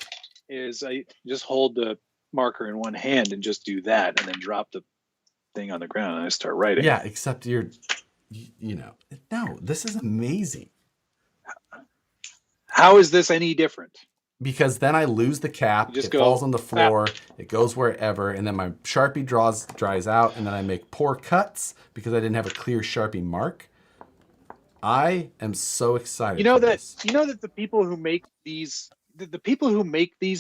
is I just hold the marker in one hand and just do that, and then drop the thing on the ground and I start writing. Yeah, except no, this is amazing. How is this any different? Because then I lose the cap, it falls on the floor, it goes wherever, and then my Sharpie dries out, and then I make poor cuts because I didn't have a clear Sharpie mark. I am so excited. You know that the people who make these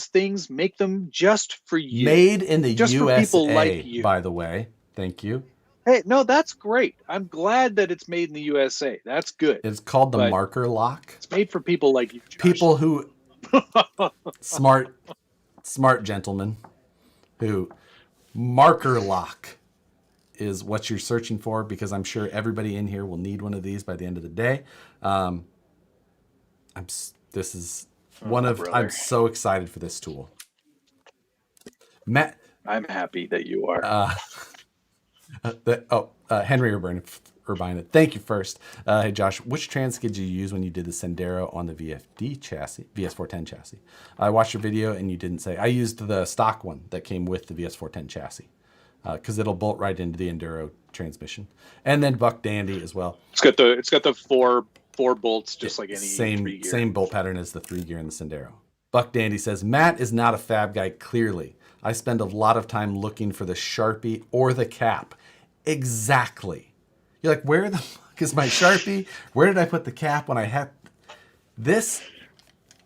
things make them just for you. Made in the just USA, for people like you. By the way. Thank you. Hey, no, that's great. I'm glad that it's made in the USA. That's good. It's called the marker lock. It's made for people like you, Josh. People who smart gentlemen who marker lock is what you're searching for, because I'm sure everybody in here will need one of these by the end of the day. I'm so excited for this tool. Matt, I'm happy that you are. Henry Urbina, thank you first. Hey Josh, which trans did you use when you did the Sendero on the VS410 chassis? I watched your video and you didn't say. I used the stock one that came with the VS410 chassis because it'll bolt right into the Enduro transmission, and then Buck Dandy as well. It's got the four bolts, just like any same bolt pattern as the 3-gear in the Sendero. Buck Dandy says, Matt is not a fab guy. Clearly, I spend a lot of time looking for the Sharpie or the cap. Exactly. You're like, where the fuck is my Sharpie? Where did I put the cap when I had this?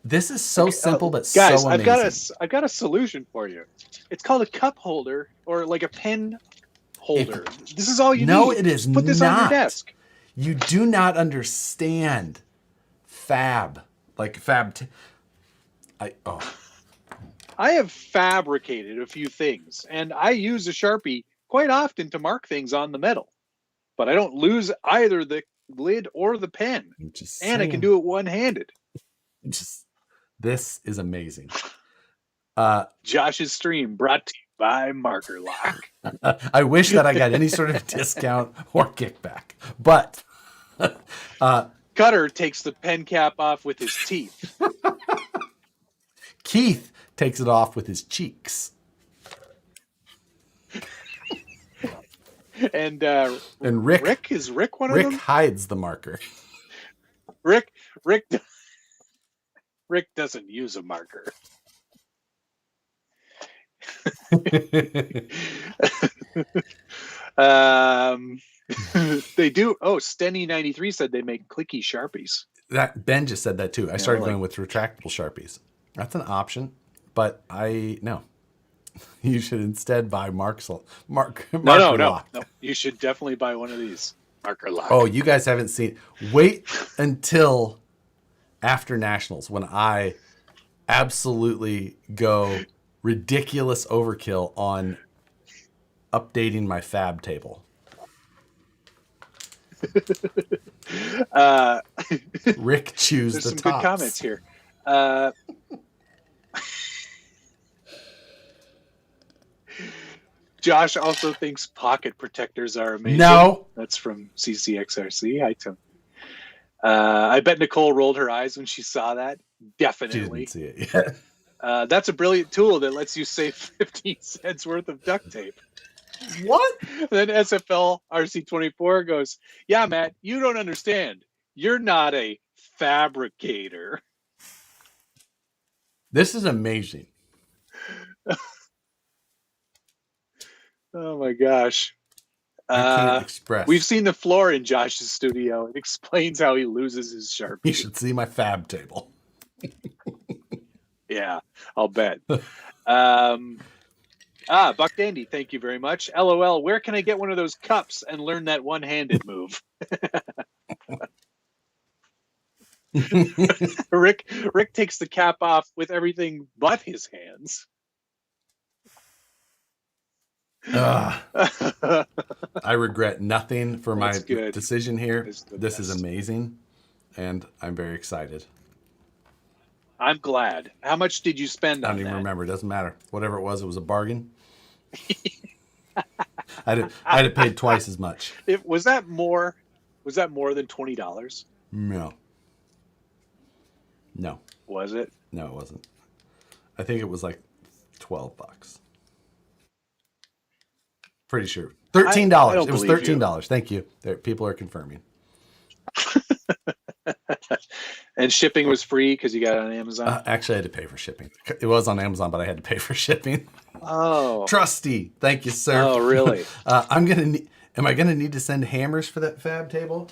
This is so simple, but guys, so amazing. I've got a solution for you. It's called a cup holder, or like a pen holder. This is all you need. No, it is not. Put this on your desk. You do not understand fab. Like fab. I have fabricated a few things, and I use a Sharpie quite often to mark things on the metal. But I don't lose either the lid or the pen. And I can do it one-handed. This is amazing. Josh's stream brought to you by Marker Lock. I wish that I got any sort of discount or kickback. But Cutter takes the pen cap off with his teeth. Keith takes it off with his cheeks. And Rick is Rick one of them? Rick hides the marker. Rick doesn't use a marker. They do. Oh, Stenny93 said they make clicky Sharpies. That Ben just said that too. I started going with retractable Sharpies. That's an option, but no. You should instead buy marker lock. No. You should definitely buy one of these. Marker lock. Oh, you guys haven't seen. Wait until after Nationals when I absolutely go ridiculous overkill on updating my fab table. Rick choose there's the some tops. Good comments here. Josh also thinks pocket protectors are amazing. No. That's from CCXRC. Hi, Tim. I bet Nicole rolled her eyes when she saw that. Definitely. She didn't see it yet. That's a brilliant tool that lets you save 15 cents worth of duct tape. What? Then SFL RC24 goes, yeah, Matt, you don't understand. You're not a fabricator. This is amazing. Oh my gosh. I can't express. We've seen the floor in Josh's studio. It explains how he loses his Sharpie. You should see my fab table. Yeah, I'll bet. Buck Dandy, thank you very much. LOL, where can I get one of those cups and learn that one-handed move? Rick takes the cap off with everything but his hands. I regret nothing for my decision here. This is amazing, and I'm very excited. I'm glad. How much did you spend on that? I don't even remember. It doesn't matter. Whatever it was a bargain. I'd have paid twice as much. Was that more than $20? No. Was it? No, it wasn't. I think it was like $12. Pretty sure. $13. It was $13. Thank you. People are confirming. And shipping was free because you got it on Amazon? Actually, I had to pay for shipping. It was on Amazon, but I had to pay for shipping. Oh. Trusty. Thank you, sir. Oh, really? Am I going to need to send hammers for that fab table?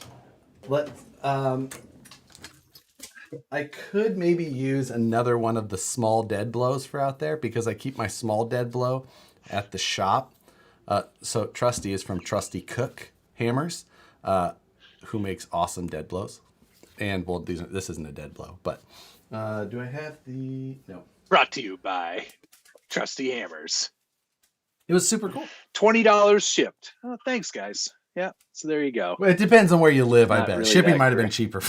I could maybe use another one of the small dead blows for out there because I keep my small dead blow at the shop. So Trusty is from Trusty Cook Hammers, who makes awesome dead blows. And well, this isn't a dead blow, but do I have the no? Brought to you by Trusty Hammers. It was super cool. $20 shipped. Oh, thanks, guys. Yeah, so there you go. Well, it depends on where you live. I bet really shipping might have been cheaper.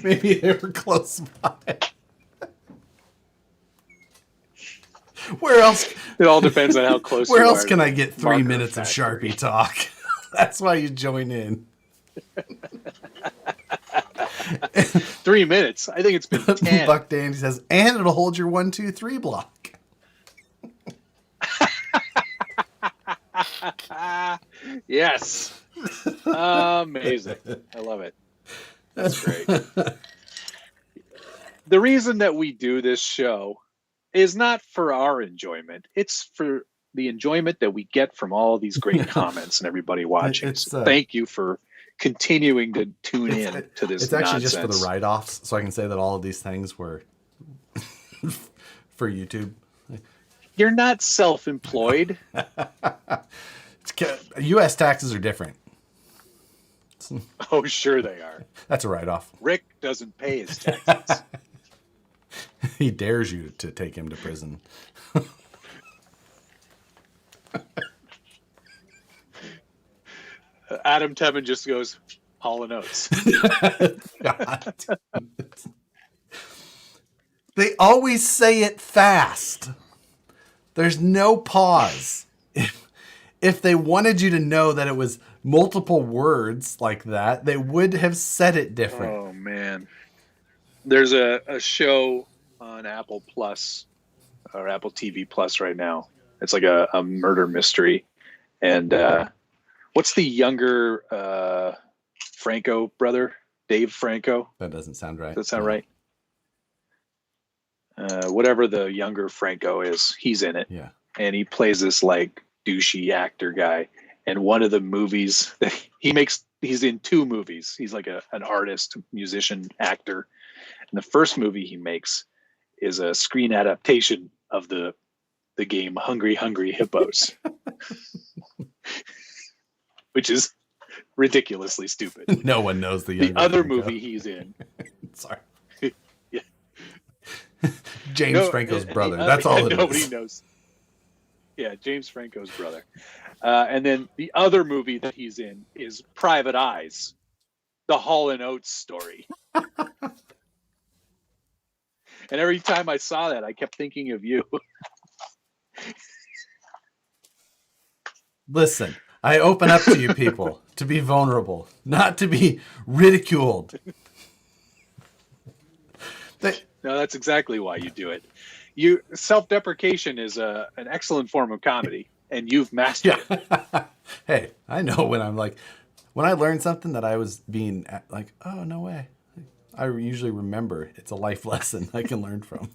Maybe they were close by. Where else? It all depends on how close. Where else can I get 3 minutes of Sharpie talk? That's why you join in. 3 minutes. I think it's been 10. Buck Dandy says, and it'll hold your 1, 2, 3 block. Yes. Amazing. I love it. That's great. The reason that we do this show is not for our enjoyment. It's for the enjoyment that we get from all these great comments and everybody watching. So thank you for continuing to tune in to this. It's actually just for the write-offs, so I can say that all of these things were for YouTube. You're not self-employed. U.S. taxes are different. Oh, sure they are. That's a write-off. Rick doesn't pay his taxes. He dares you to take him to prison. Adam Tevin just goes, Hall & Oates. They always say it fast. There's no pause. If they wanted you to know that it was multiple words like that, they would have said it different. Oh, man. There's a show on Apple Plus or Apple TV Plus right now. It's like a murder mystery. And what's the younger Franco brother? Dave Franco? That doesn't sound right. Does that sound right? Whatever the younger Franco is, he's in it. Yeah. And he plays this like douchey actor guy. And one of the movies that he makes, he's in 2 movies. He's like an artist, musician, actor. And the first movie he makes is a screen adaptation of the game Hungry Hungry Hippos, which is ridiculously stupid. No one knows the other movie he's in. Sorry. Yeah. James Franco's brother. That's all it is. Nobody knows. Yeah, James Franco's brother. And then the other movie that he's in is Private Eyes, the Hall & Oates story. And every time I saw that, I kept thinking of you. Listen, I open up to you people to be vulnerable, not to be ridiculed. No, that's exactly why you do it. Self-deprecation is an excellent form of comedy, and you've mastered it. Hey, I know when I learned something that I was being like, oh, no way. I usually remember it's a life lesson I can learn from.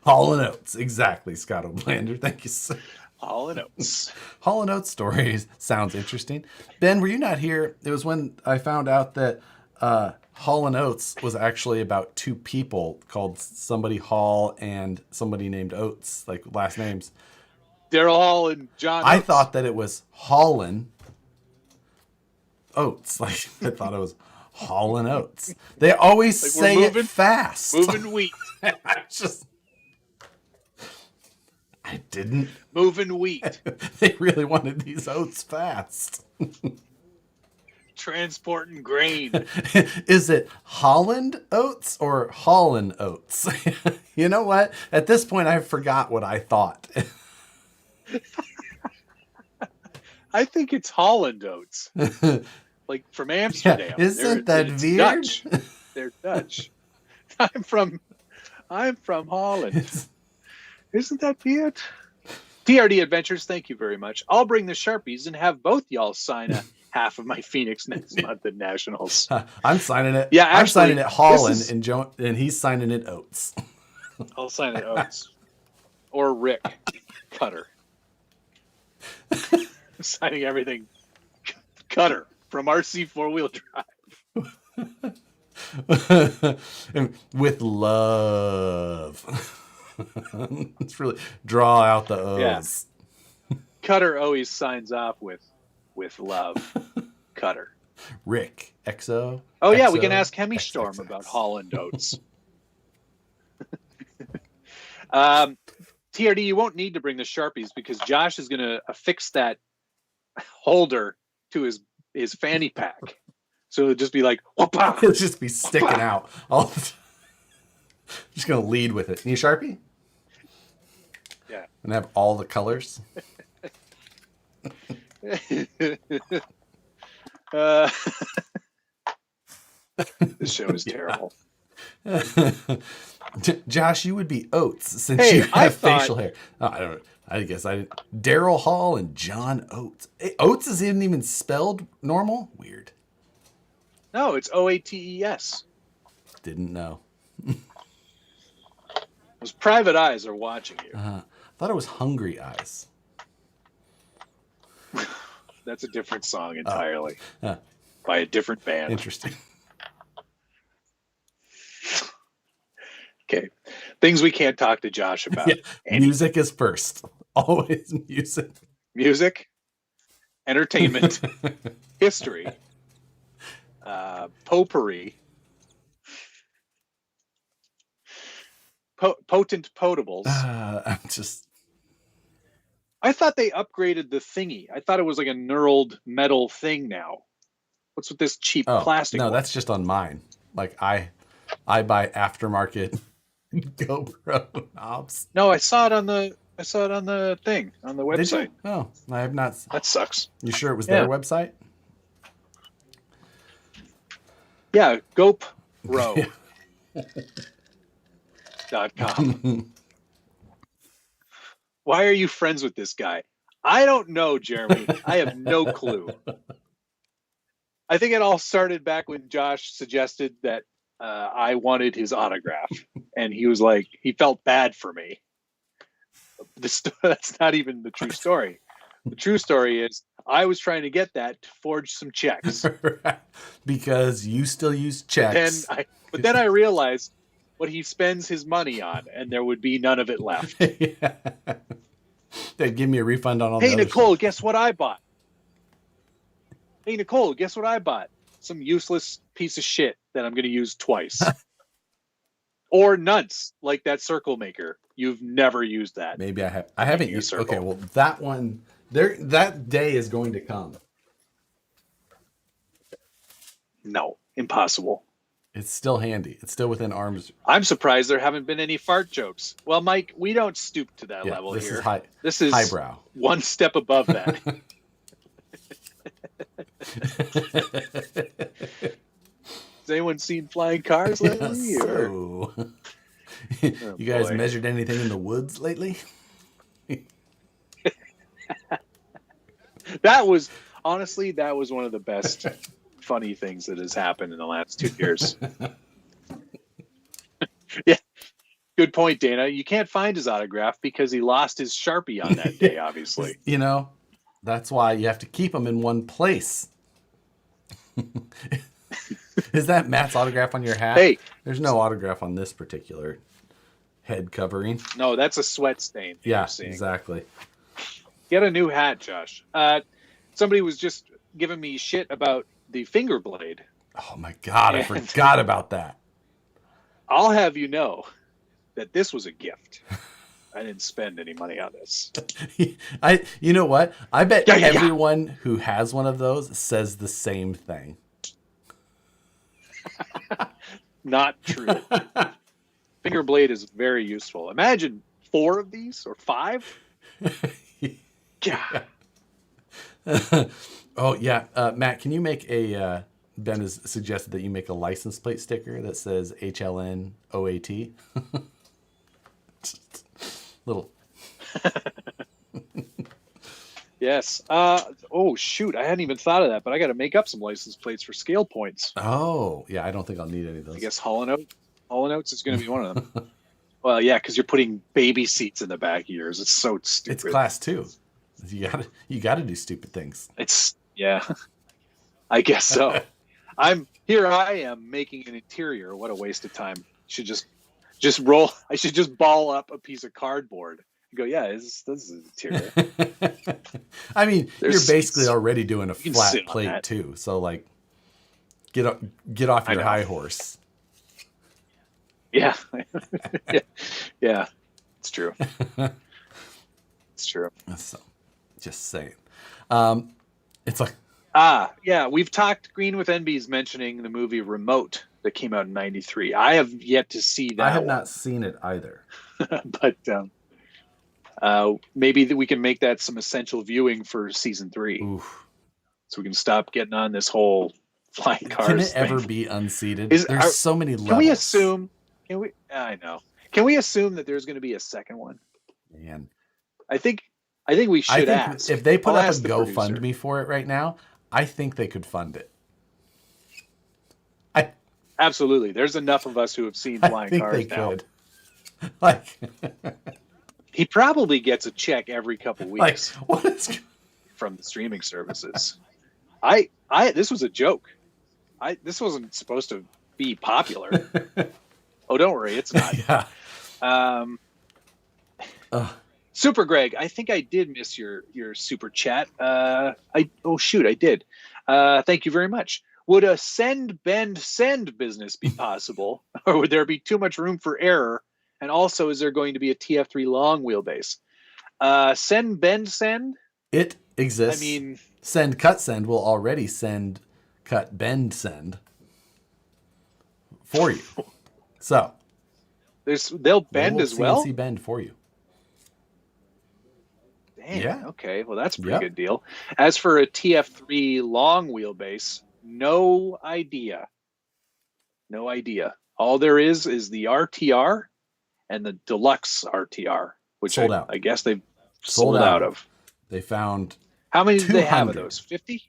Hall & Oates. Exactly, Scott O'Blander. Thank you so much. Hall & Oates. Hall & Oates stories sounds interesting. Ben, were you not here? It was when I found out that Hall & Oates was actually about 2 people called somebody Hall and somebody named Oates, like last names. Daryl Hall and John Oates. I thought that it was Holland Oates. Like, I thought it was Hall & Oates. They always like say it fast. Moving wheat. I didn't. Moving wheat. They really wanted these oats fast. Transporting grain. Is it Holland Oats or Holland Oats? You know what? At this point, I forgot what I thought. I think it's Holland Oats. Like from Amsterdam. Yeah, isn't that weird? Dutch. They're Dutch. I'm from Holland. Isn't that weird? TRD Adventures, thank you very much. I'll bring the Sharpies and have both y'all sign a half of my Phoenix next month at Nationals. I'm signing it. Yeah, actually, I'm signing it Holland, and he's signing it Oats. I'll sign it Oats. Or Rick Cutter. I'm signing everything Cutter from RC 4-wheel drive. With love. Let's really draw out the O's. Yeah. Cutter always signs off with love. Cutter. Rick. XO. Oh, yeah, XO, we can ask Hemystorm about Holland Oats. TRD, you won't need to bring the Sharpies because Josh is going to affix that holder to his fanny pack. So it'll just be like, whoop-ah! It'll just be sticking out. Just going to lead with it. Need a Sharpie? Yeah. And have all the colors. This show is terrible. Josh, you would be Oates since you have facial hair. Oh, I don't know. I guess I didn't. Daryl Hall and John Oates. Oates isn't even spelled normal? Weird. No, it's Oates. Didn't know. Those private eyes are watching you. I thought it was Hungry Eyes. That's a different song entirely. By a different band. Interesting. Okay. Things we can't talk to Josh about. Yeah. Music is first. Always music. Music, entertainment, history, potpourri, potent potables. I thought they upgraded the thingy. I thought it was like a knurled metal thing now. What's with this cheap plastic? No, one? that's just on mine. Like I buy aftermarket GoPro knobs. No, I saw it on the thing on the website. Did you? Oh, I have not. That sucks. You sure it was their website? Yeah, GoPro.com. Why are you friends with this guy? I don't know, Jeremy. I have no clue. I think it all started back when Josh suggested that I wanted his autograph, and he was like, he felt bad for me. That's not even the true story. The true story is I was trying to get that to forge some checks. Because you still use checks. But then I realized what he spends his money on, and there would be none of it left. Yeah. They'd give me a refund on all the Hey, other Nicole, stuff. guess what I bought? Hey, Nicole, guess what I bought? Some useless piece of shit that I'm going to use twice. Or nunts, like that circle maker. You've never used that. Maybe I have. I haven't used. Okay, well, that one there. That day is going to come. No, impossible. It's still handy. It's still within arm's. I'm surprised there haven't been any fart jokes. Well, Mike, we don't stoop to that level this here. Is high, this is highbrow. One step above that. Has anyone seen flying cars lately? Yeah, so... you guys measured anything in the woods lately? That was honestly one of the best funny things that has happened in the last 2 years. Yeah, good point, Dana. You can't find his autograph because he lost his Sharpie on that day, obviously. You know, that's why you have to keep them in one place. Is that Matt's autograph on your hat? Hey, there's no autograph on this particular head covering. No, that's a sweat stain. Yeah, exactly. Get a new hat, Josh. Somebody was just giving me shit about the finger blade. Oh my God, I forgot about that. I'll have you know that this was a gift. I didn't spend any money on this. You know what? I bet everyone who has one of those says the same thing. Not true. Finger blade is very useful. Imagine 4 of these or 5. Yeah. Oh yeah, Matt, can you make a? Ben has suggested that you make a license plate sticker that says HLNOAT. Little. Yes. Oh shoot, I hadn't even thought of that, but I got to make up some license plates for scale points. Oh yeah, I don't think I'll need any of those. I guess Hall & Oates is going to be one of them. Well, yeah, because you're putting baby seats in the back of yours. It's so stupid. It's class 2. You gotta do stupid things. I guess so. I am making an interior. What a waste of time. Should just roll. I should just ball up a piece of cardboard and go, yeah, this is an interior. I mean, you're basically already doing a flat plate too. So like, get off your high horse. Yeah. Yeah. It's true. It's true. So, just saying. It's like, yeah, we've talked. Green with NB's mentioning the movie Remote that came out in '93. I have yet to see that. I have not seen it either. But maybe we can make that some essential viewing for season 3. Oof. So we can stop getting on this whole flying cars. Can it thing. ever be unseated? There's so many levels. Can we assume? I know. Can we assume that there's going to be a second one? Man, I think we should ask. If they put up a GoFundMe for it right now, I think they could fund it. Absolutely. There's enough of us who have seen flying cars now. Could. Like, he probably gets a check every couple weeks. Like, what is from the streaming services? This was a joke. This wasn't supposed to be popular. Oh, don't worry, it's not. Yeah. Super Greg, I think I did miss your super chat. I did. Thank you very much. Would a send, bend, send business be possible, or would there be too much room for error? And also, is there going to be a TF3 long wheelbase? Send, bend, send? It exists. I mean, send, cut, send will already send, cut, bend, send for you. So they'll bend as well. CNC bend for you. Damn. Yeah. Okay. Well, that's a pretty good deal. As for a TF3 long wheelbase, no idea. No idea. All there is the RTR and the deluxe RTR, which sold out. I guess they've sold out of. They found. How many did they have of those? 50?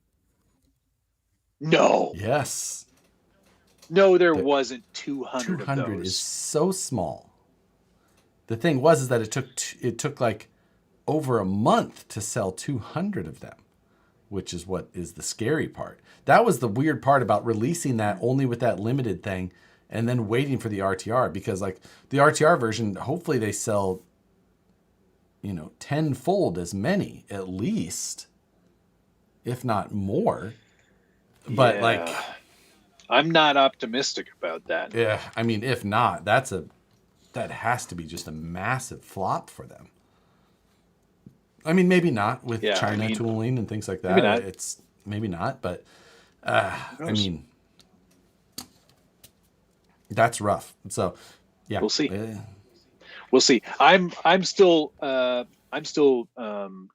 No. Yes. No, there wasn't 200 of those. 200 is so small. The thing was that it took like over a month to sell 200 of them. which is what is the scary part. That was the weird part about releasing that only with that limited thing and then waiting for the RTR, because like the RTR version, hopefully they sell, tenfold as many at least, if not more. But like, I'm not optimistic about that. Yeah, I mean, if not, that has to be just a massive flop for them. I mean, maybe not with China tooling and things like that. Maybe not. It's maybe not, but I mean, that's rough. So, yeah, we'll see. We'll see. I'm still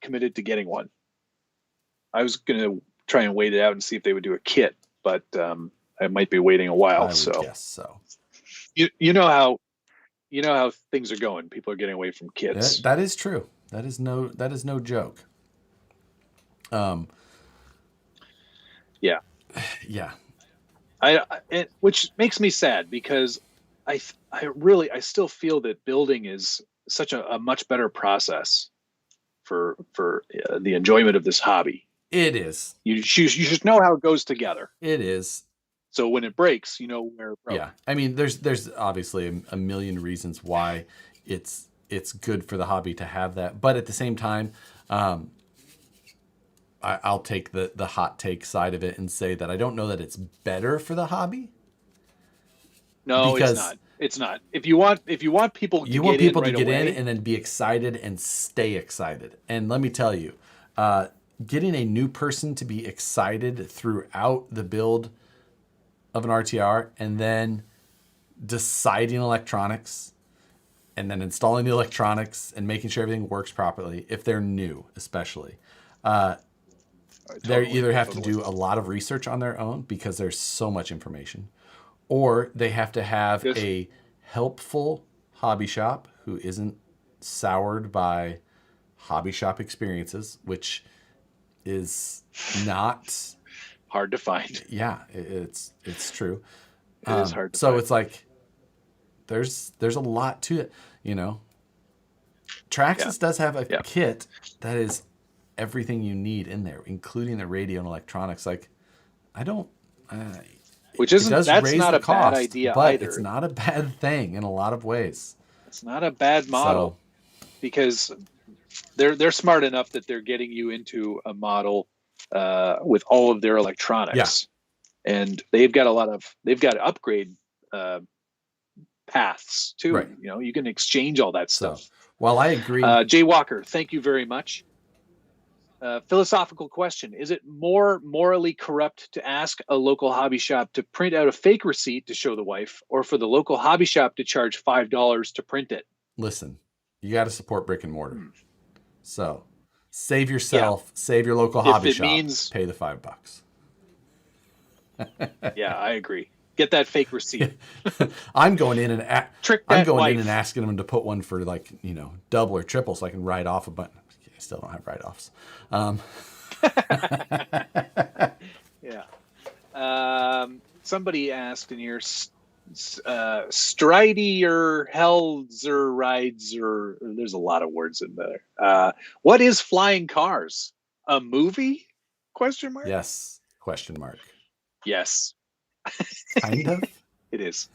committed to getting one. I was gonna try and wait it out and see if they would do a kit, but I might be waiting a while. Yes, so you know how things are going. People are getting away from kits. That is true. That is no joke. Yeah. Yeah. Which makes me sad, because I still feel that building is such a much better process for the enjoyment of this hobby. It is. You should know how it goes together. It is. So when it breaks, you know where it broke. Yeah. I mean, there's obviously a million reasons why it's good for the hobby to have that. But at the same time, I'll take the hot take side of it and say that I don't know that it's better for the hobby. No, it's not. It's not. If you want people to get in and then be excited and stay excited. And let me tell you, getting a new person to be excited throughout the build of an RTR and then deciding electronics and then installing the electronics and making sure everything works properly, if they're new especially, they either have to do a lot of research on their own because there's so much information, or they have to have a helpful hobby shop who isn't soured by hobby shop experiences, which is not hard to find. Yeah, it's true. It is hard to find. So it's like there's a lot to it, Traxxas does have a kit that is everything you need in there, including the radio and electronics. Like, I don't which isn't that's not a bad idea but either. It's not a bad thing in a lot of ways. It's not a bad model, because they're smart enough that they're getting you into a model with all of their electronics, and they've got upgrade paths too. Right. You can exchange all that stuff. While I agree, Jay Walker, thank you very much. Philosophical question: is it more morally corrupt to ask a local hobby shop to print out a fake receipt to show the wife, or for the local hobby shop to charge $5 to print it? Listen, you got to support brick and mortar. So save yourself, save your local hobby shop, pay the $5. Yeah, I agree. Get that fake receipt. I'm going in and asking them to put one for double or triple so I can write off a button. I still don't have write-offs. Yeah. Somebody asked in here, Stridey or Helzer rides, or there's a lot of words in there. What is Flying Cars? A movie? Question mark? Yes. Question mark. Yes. Kind of. It is.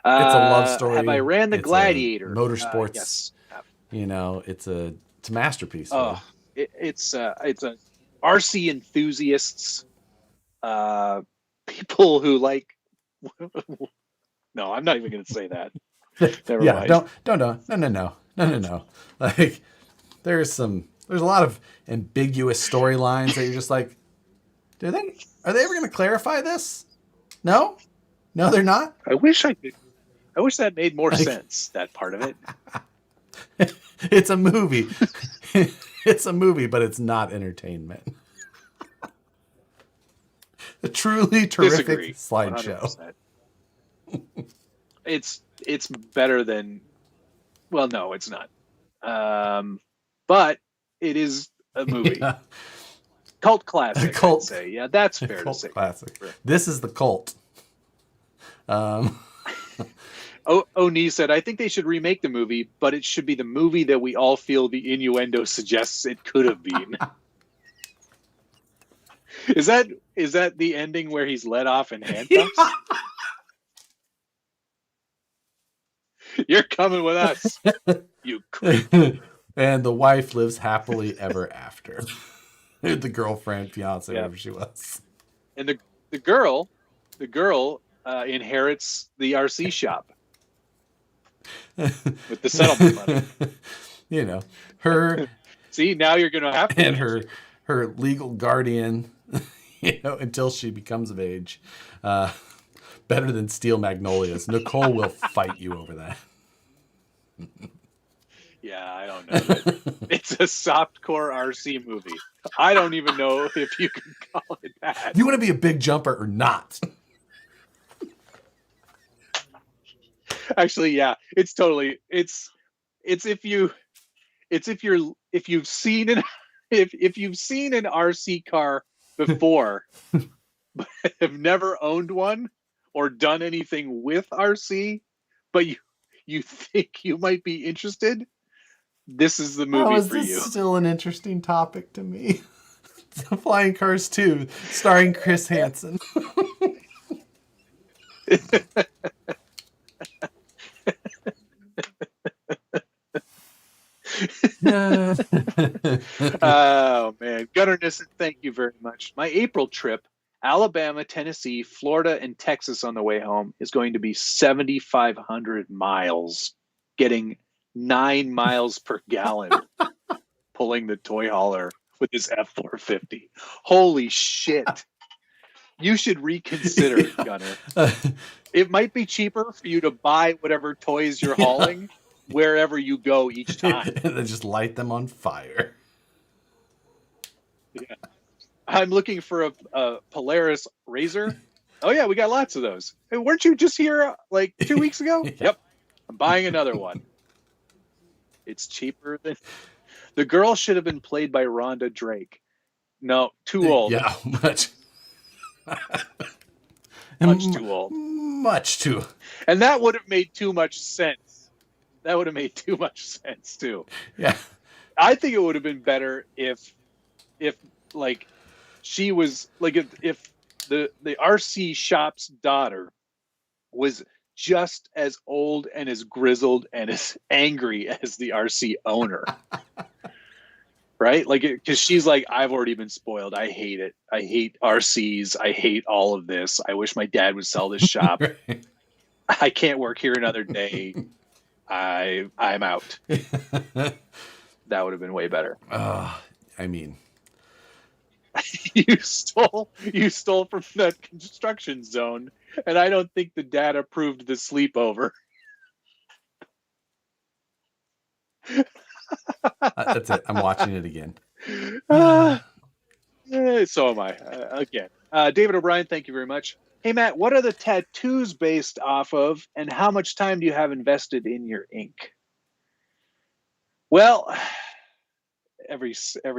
It's a love story. Have I ran the Gladiator? Motorsports. Yes. It's a masterpiece. Oh, it's a RC enthusiasts, people who like. No, I'm not even going to say that. Never mind. No. Like, there's a lot of ambiguous storylines that you're just like, are they ever going to clarify this? No, they're not. I wish that made more sense. That part of it. It's a movie. It's a movie, but it's not entertainment. A truly terrific slideshow. It's better than. Well, no, it's not. But it is a movie. Yeah. Cult classic. I'd say. Yeah, that's fair to say. Classic. This is the cult. O'Neill said, I think they should remake the movie, but it should be the movie that we all feel the innuendo suggests it could have been. Is that the ending where he's let off in handcuffs? Yeah. You're coming with us, you creep. And the wife lives happily ever after. The girlfriend, fiance, whatever she was. And the girl inherits the RC shop with the settlement money. You know, her. See, now you're going to have to. And her legal guardian, until she becomes of age. Better than Steel Magnolias. Nicole will fight you over that. Yeah, I don't know. It's a softcore RC movie. I don't even know if you can call it that. You want to be a big jumper or not? Actually, yeah, it's totally. It's if you've seen an RC car before, but have never owned one or done anything with RC, but you think you might be interested. This is the movie for you. This still an interesting topic to me. Flying Cars 2, starring Chris Hansen. Oh man, Gutterness, thank you very much. My April trip, Alabama, Tennessee, Florida, and Texas on the way home is going to be 7,500 miles, getting 9 miles per gallon, pulling the toy hauler with his F450. Holy shit. You should reconsider, Gunner. It might be cheaper for you to buy whatever toys you're hauling wherever you go each time. And then just light them on fire. Yeah. I'm looking for a Polaris Razor. Oh, yeah, we got lots of those. Hey, weren't you just here like 2 weeks ago? Yeah. Yep. I'm buying another one. It's cheaper than... The girl should have been played by Rhonda Drake. No, too old. Yeah, much. Much too old. Much too. And that would have made too much sense. That would have made too much sense too. Yeah. I think it would have been better if like she was like if the RC shop's daughter was just as old and as grizzled and as angry as the RC owner. Right? Like, because she's like, I've already been spoiled. I hate it. I hate RCs. I hate all of this. I wish my dad would sell this shop. Right. I can't work here another day. I'm out. That would have been way better. I mean, you stole from that construction zone, and I don't think the dad approved the sleepover. That's it. I'm watching it again. So am I. Again. David O'Brien, thank you very much. Hey, Matt, what are the tattoos based off of, and how much time do you have invested in your ink? Well, every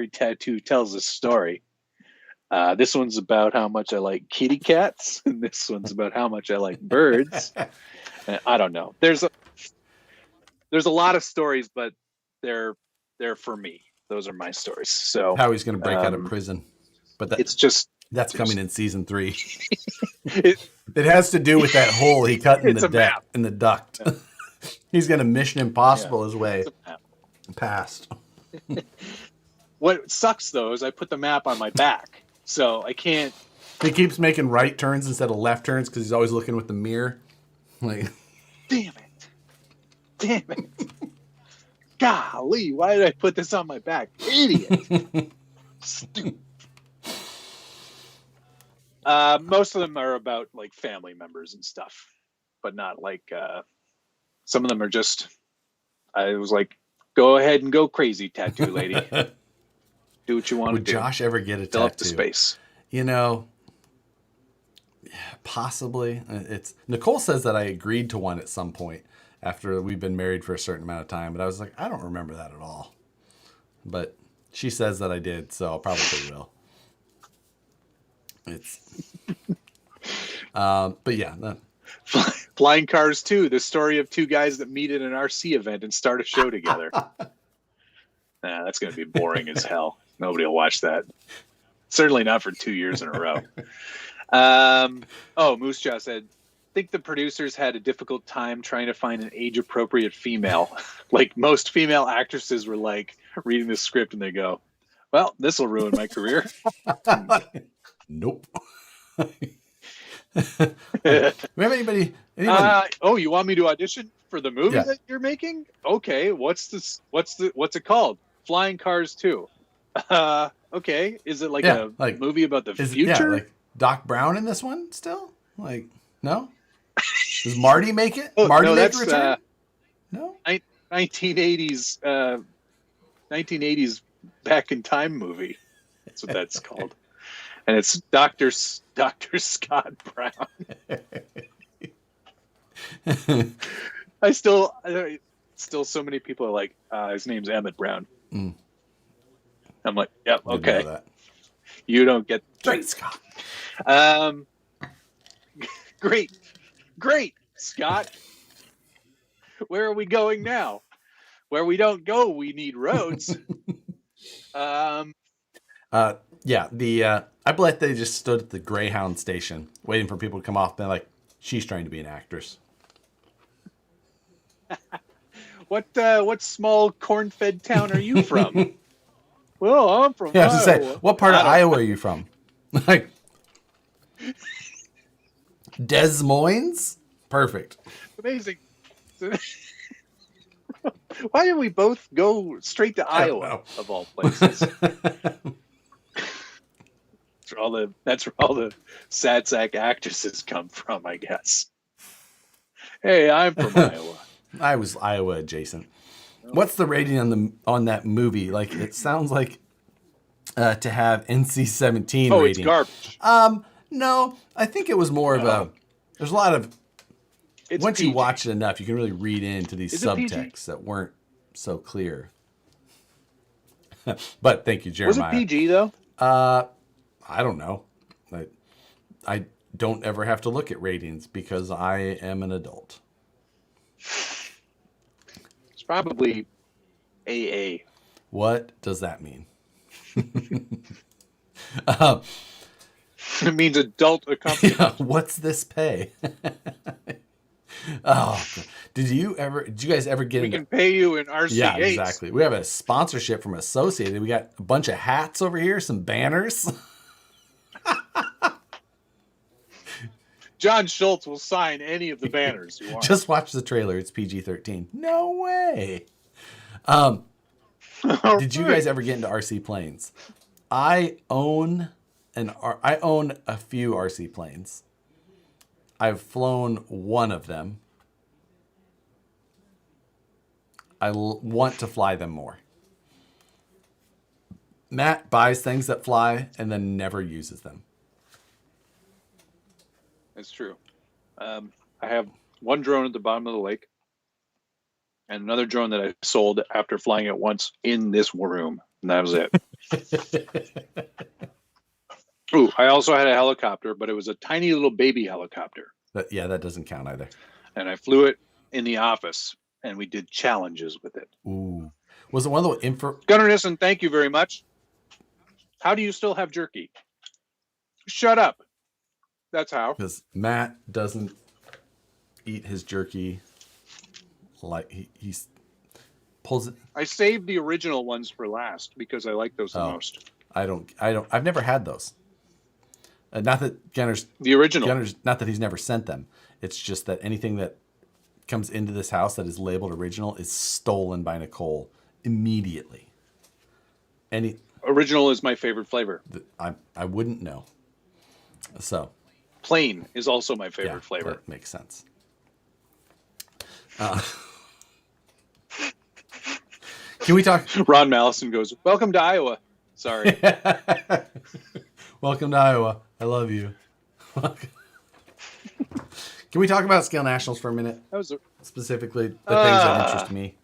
tattoo tells a story. This one's about how much I like kitty cats, and this one's about how much I like birds. I don't know. There's a lot of stories, but they're for me. Those are my stories. So how he's going to break out of prison, but that's coming in season 3. It has to do with that hole he cut in the duct. Yeah. He's going to Mission Impossible his way past. What sucks though is I put the map on my back, so I can't. He keeps making right turns instead of left turns because he's always looking with the mirror. Like, damn it. Golly, why did I put this on my back? Idiot. Stupid. Most of them are about like family members and stuff, but not like some of them are just, I was like, go ahead and go crazy, tattoo lady. Do what you want to do. Would Josh ever get a tattoo? Fill up the space. You know, possibly. Nicole says that I agreed to one at some point after we've been married for a certain amount of time, but I was like, I don't remember that at all. But she says that I did, so I probably will. But yeah. Flying Cars 2, the story of two guys that meet at an RC event and start a show together. That's going to be boring as hell. Nobody will watch that. Certainly not for 2 years in a row. Moose Jaw said, think the producers had a difficult time trying to find an age-appropriate female. Like most female actresses were like reading the script and they go, well, this will ruin my career. Nope. Remember anybody? You want me to audition for the movie that you're making? Okay, what's it called? Flying Cars 2. Okay, is it like a movie about the future? Yeah, like Doc Brown in this one still? Like, no? Does Marty make it? Marty no, make that's a return? No? 1980s back in time movie. That's what that's called. And it's Dr. Scott Brown. Still so many people are like, his name's Emmett Brown. Mm. I'm like, yep, okay. You don't get Great, Scott. Great, Scott. Where are we going now? Where we don't go, we need roads. I bet they just stood at the Greyhound station waiting for people to come off and like, she's trying to be an actress. What small corn-fed town are you from? Well, I'm from Iowa. Say, what part of Iowa are you from? Like Des Moines? Perfect. Amazing. Why did we both go straight to Iowa of all places? That's where all the sad sack actresses come from, I guess. Hey, I'm from Iowa. I was Iowa adjacent. What's the rating on that movie? Like, it sounds like to have NC-17 rating. Oh, it's garbage. No, I think it was more of a. There's a lot of. Once PG. You watch it enough, you can really read into these subtexts that weren't so clear. But thank you, Jeremiah. Was it PG though? I don't know. I don't ever have to look at ratings because I am an adult. It's probably AA. What does that mean? It means adult accompaniment. Yeah, what's this pay? Oh, did you guys ever get? We can pay you in RC8s. Yeah, exactly. We have a sponsorship from Associated. We got a bunch of hats over here, some banners. John Schultz will sign any of the banners you want. Just watch the trailer. It's PG-13. No way. Did you guys ever get into RC planes? I own a few RC planes. I've flown one of them. I want to fly them more. Matt buys things that fly and then never uses them. That's true. I have one drone at the bottom of the lake and another drone that I sold after flying it once in this room. And that was it. Ooh, I also had a helicopter, but it was a tiny little baby helicopter. That doesn't count either. And I flew it in the office, and we did challenges with it. Ooh. Was it one of the Gunnar Nissen, thank you very much. How do you still have jerky? Shut up. That's how. Because Matt doesn't eat his jerky like he pulls it. I saved the original ones for last because I like those the most. I've never had those. Not that Gunner's the original. Gunner's not that he's never sent them. It's just that anything that comes into this house that is labeled original is stolen by Nicole immediately. Original is my favorite flavor. I wouldn't know. So plain is also my favorite flavor. That makes sense. Can we talk? Ron Mallison goes, "Welcome to Iowa." Sorry. Welcome to Iowa. I love you. Can we talk about Scale Nationals for a minute? Specifically, the things that interest me.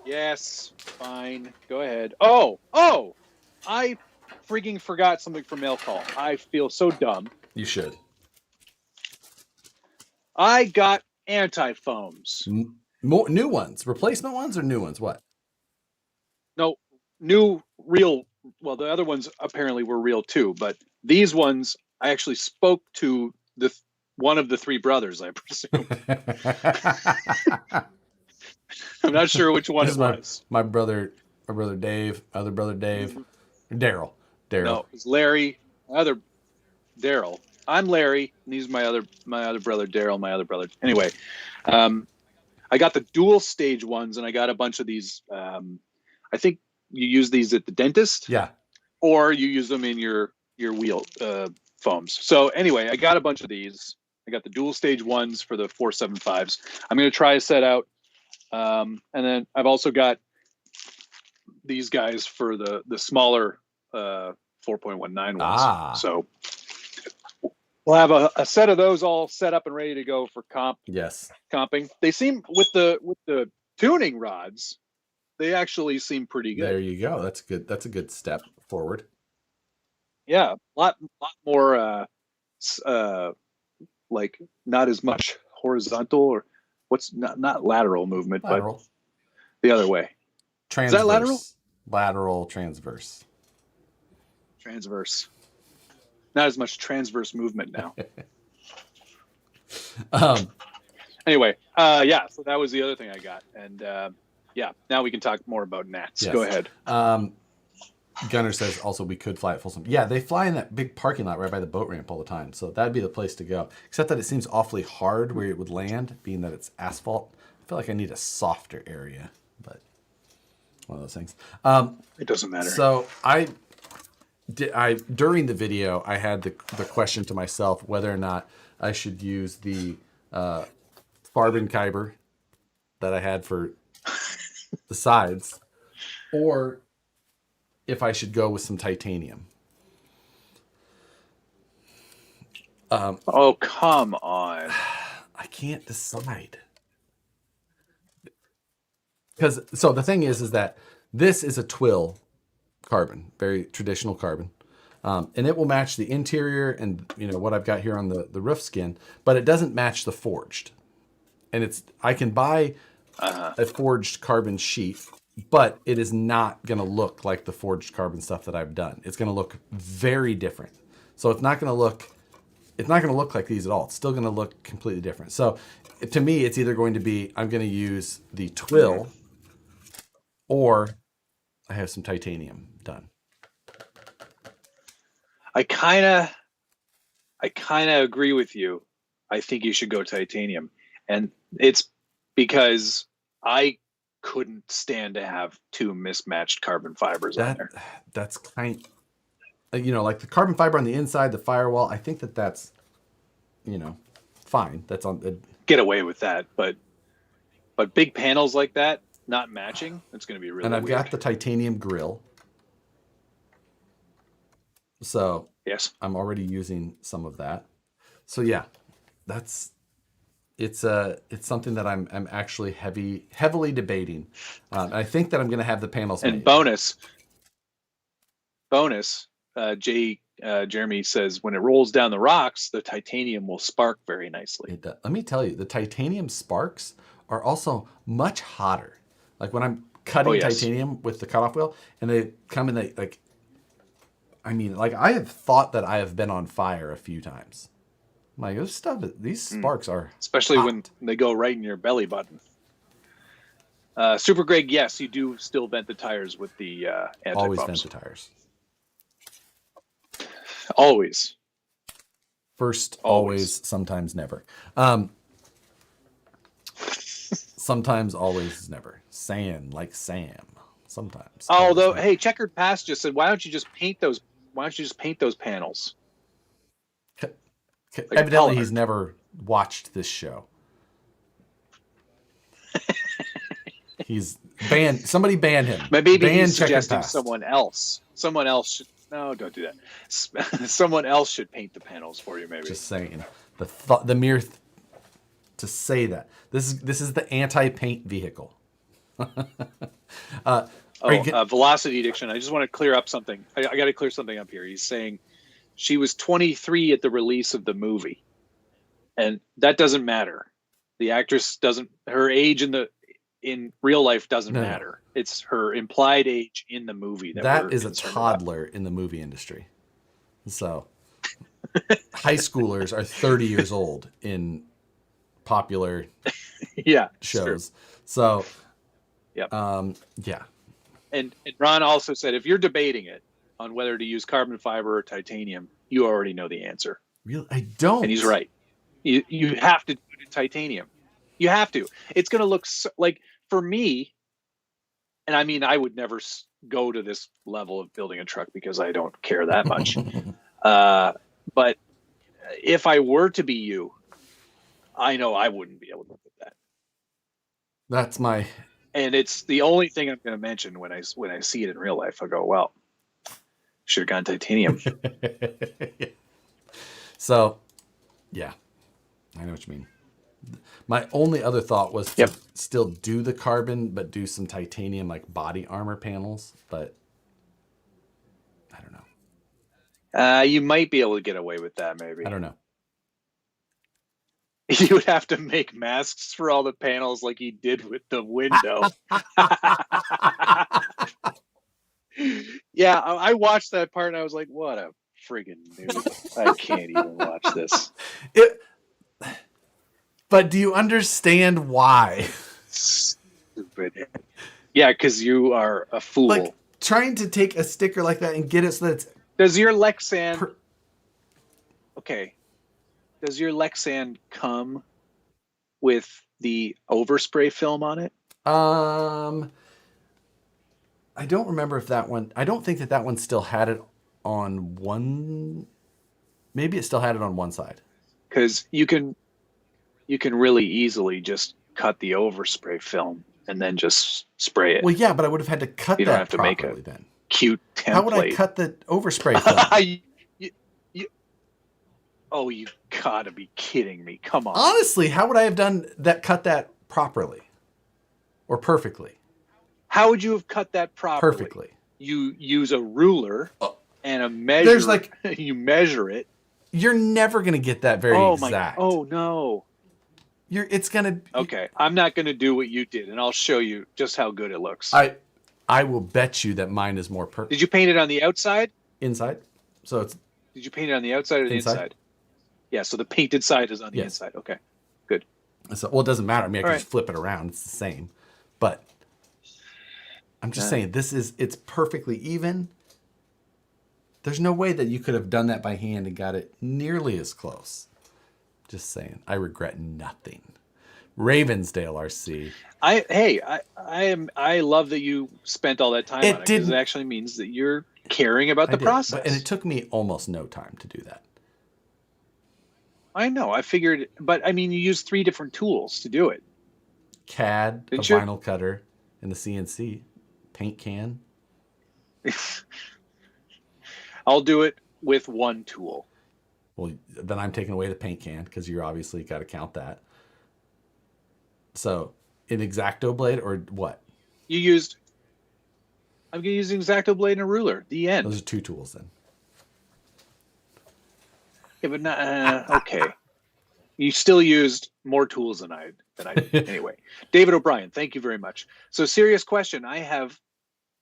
Yes, fine. Go ahead. Oh! I freaking forgot something from mail call. I feel so dumb. You should. I got anti-foams. New ones? Replacement ones or new ones? What? No, new real well, the other ones apparently were real too, but these ones I actually spoke to one of the three brothers, I presume. I'm not sure which one it was. My brother Dave, other brother Dave, Daryl. No, it was Larry, my other Daryl. I'm Larry, and he's my other brother Daryl, my other brother. Anyway, I got the dual stage ones, and I got a bunch of these. I think you use these at the dentist, yeah, or you use them in your wheel foams. So anyway, I got a bunch of these. I got the dual stage ones for the 475s. I'm going to try a set out, and then I've also got these guys for the smaller 4.19 ones. So we'll have a set of those all set up and ready to go for comping. They seem with the tuning rods, they actually seem pretty good. There you go. That's good. That's a good step forward. Yeah, a lot more like not as much horizontal or what's not lateral movement, but the other way. Transverse. Is that lateral? Lateral, transverse. Transverse. Not as much transverse movement now. Anyway, yeah, so that was the other thing I got. And yeah, now we can talk more about gnats. Yes. Go ahead. Gunner says also we could fly at Folsom. Yeah, they fly in that big parking lot right by the boat ramp all the time. So that'd be the place to go. Except that it seems awfully hard where it would land, being that it's asphalt. I feel like I need a softer area, but one of those things. It doesn't matter. So during the video, I had the question to myself whether or not I should use the Farbenkyber that I had for the sides, or if I should go with some titanium. Oh, come on. I can't decide. So the thing is that this is a twill carbon, very traditional carbon. And it will match the interior and what I've got here on the roof skin, but it doesn't match the forged. And I can buy a forged carbon sheet, but it is not going to look like the forged carbon stuff that I've done. It's going to look very different. So it's not going to look like these at all. It's still going to look completely different. So to me, it's either going to be, I'm going to use the twill, or I have some titanium done. I kind of agree with you. I think you should go titanium. And it's because I couldn't stand to have two mismatched carbon fibers on there. That's kind of, like the carbon fiber on the inside, the firewall. I think that's, fine. That's on. Get away with that, but big panels like that not matching, it's going to be really. And I've got the titanium grill. So yes, I'm already using some of that. So yeah, it's something that I'm actually heavily debating. I think that I'm going to have the panels and made. bonus. Jeremy says when it rolls down the rocks, the titanium will spark very nicely. Let me tell you, the titanium sparks are also much hotter. Like when I'm cutting titanium with the cutoff wheel, and they come and I have thought that I have been on fire a few times. Like these sparks are especially hot. When they go right in your belly button. Super Greg, yes, you do still vent the tires with the anti-pumps. Always vent the tires. Always. First, always, sometimes never. Sometimes, always, never. Saying like Sam. Sometimes. Although, hey, Checkered Past just said, why don't you just paint those panels? Evidently, he's never watched this show. He's banned. Somebody ban him. Maybe he's suggesting someone else. Someone else should. No, don't do that. Someone else should paint the panels for you. Maybe. Just saying. The mere to say that this is the anti-paint vehicle. Velocity addiction. I just want to clear up something. I got to clear something up here. He's saying she was 23 at the release of the movie, and that doesn't matter. The actress doesn't. Her age in in real life doesn't matter. It's her implied age in the movie. That is a toddler in the movie industry. So high schoolers are 30 years old in popular shows. So, yeah. And Ron also said, if you're debating it on whether to use carbon fiber or titanium, you already know the answer. Really? I don't. And he's right. You have to do titanium. You have to. It's going to look like, for me, and I mean, I would never go to this level of building a truck because I don't care that much. But if I were to be you, I know I wouldn't be able to put that. That's my... And it's the only thing I'm going to mention when I see it in real life. I go, well, should have gone titanium. So, yeah, I know what you mean. My only other thought was to still do the carbon, but do some titanium like body armor panels. But I don't know. You might be able to get away with that, maybe. I don't know. You would have to make masks for all the panels like he did with the window. Yeah, I watched that part and I was like, what a friggin' noob. I can't even watch this. But do you understand why? Stupid. Yeah, because you are a fool. Like, trying to take a sticker like that and get it so that it's... Does your Lexan... Okay. Does your Lexan come with the overspray film on it? I don't remember if that one... I don't think that one still had it on one... Maybe it still had it on one side. Because you can really easily just cut the overspray film and then just spray it. Well, yeah, but I would have had to cut you that don't have to properly make a then. Cute template. How would I cut the overspray film? Oh, you gotta be kidding me. Come on. Honestly, how would I have cut that properly? Or perfectly? How would you have cut that properly? Perfectly. You use a ruler and a measure. You measure it. You're never going to get that very exact. Oh, no. It's going to... Okay, I'm not going to do what you did, and I'll show you just how good it looks. I will bet you that mine is more perfect. Did you paint it on the outside? Inside. So it's... Did you paint it on the outside or the inside? Yeah, so the painted side is on the inside. Okay, good. So, well, it doesn't matter. I mean, I can just flip it around. It's the same. But I'm just saying, it's perfectly even. There's no way that you could have done that by hand and got it nearly as close. Just saying. I regret nothing. Ravensdale RC. I love that you spent all that time on it, because it actually means that you're caring about the process. And it took me almost no time to do that. I know. I figured, but I mean, you used 3 different tools to do it. CAD, vinyl cutter, and the CNC. Paint can. I'll do it with 1 tool. Well, then I'm taking away the paint can because you're obviously got to count that. So, an X-Acto blade or what? I'm going to use an X-Acto blade and a ruler. The end. Those are 2 tools then. Yeah, but not okay. You still used more tools than I did. Anyway, David O'Brien, thank you very much. So, serious question. I have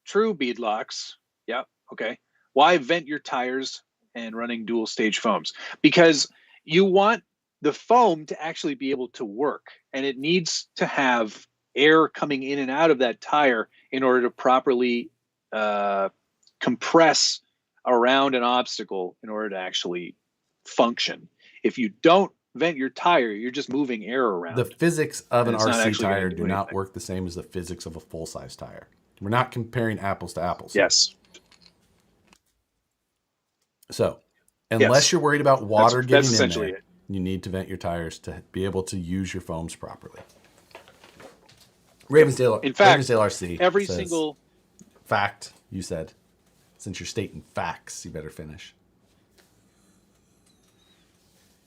true beadlocks. Yeah, okay. Why vent your tires and running dual stage foams? Because you want the foam to actually be able to work, and it needs to have air coming in and out of that tire in order to properly compress around an obstacle in order to actually function. If you don't vent your tire, you're just moving air around. The physics of an RC tire do not work the same as the physics of a full-size tire. We're not comparing apples to apples. Yes. So, unless you're worried about water getting in there, it. You need to vent your tires to be able to use your foams properly. Ravensdale RC. Every says, single fact, you said. Since you're stating facts, you better finish.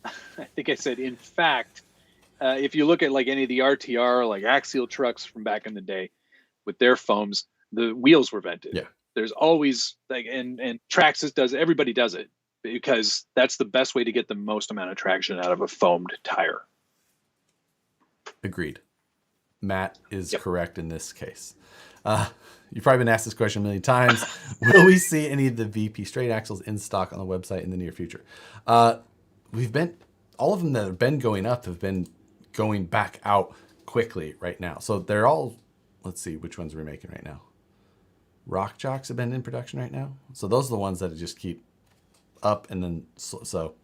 I think I said, in fact, if you look at like any of the RTR, like axial trucks from back in the day with their foams, the wheels were vented. Yeah. There's always like, and Traxxas does it. Everybody does it because that's the best way to get the most amount of traction out of a foamed tire. Agreed. Matt is correct in this case. You've probably been asked this question a million times. Will we see any of the VP straight axles in stock on the website in the near future? All of them that have been going up have been going back out quickly right now. So they're all, let's see, which ones we're making right now. Rock Jocks have been in production right now. So those are the ones that just keep up and then, so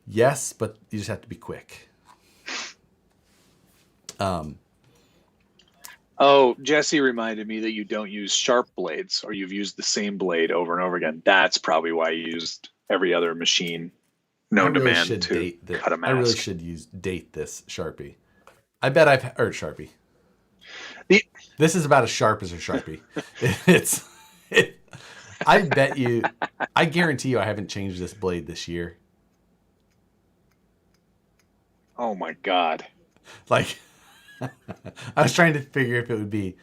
yes, but you just have to be quick. Oh, Jesse reminded me that you don't use sharp blades, or you've used the same blade over and over again. That's probably why you used every other machine known to man to cut a mask. I really should date this Sharpie. I bet Sharpie. This is about as sharp as a Sharpie. I guarantee you I haven't changed this blade this year. Oh my God. Like, I was trying to figure if it would be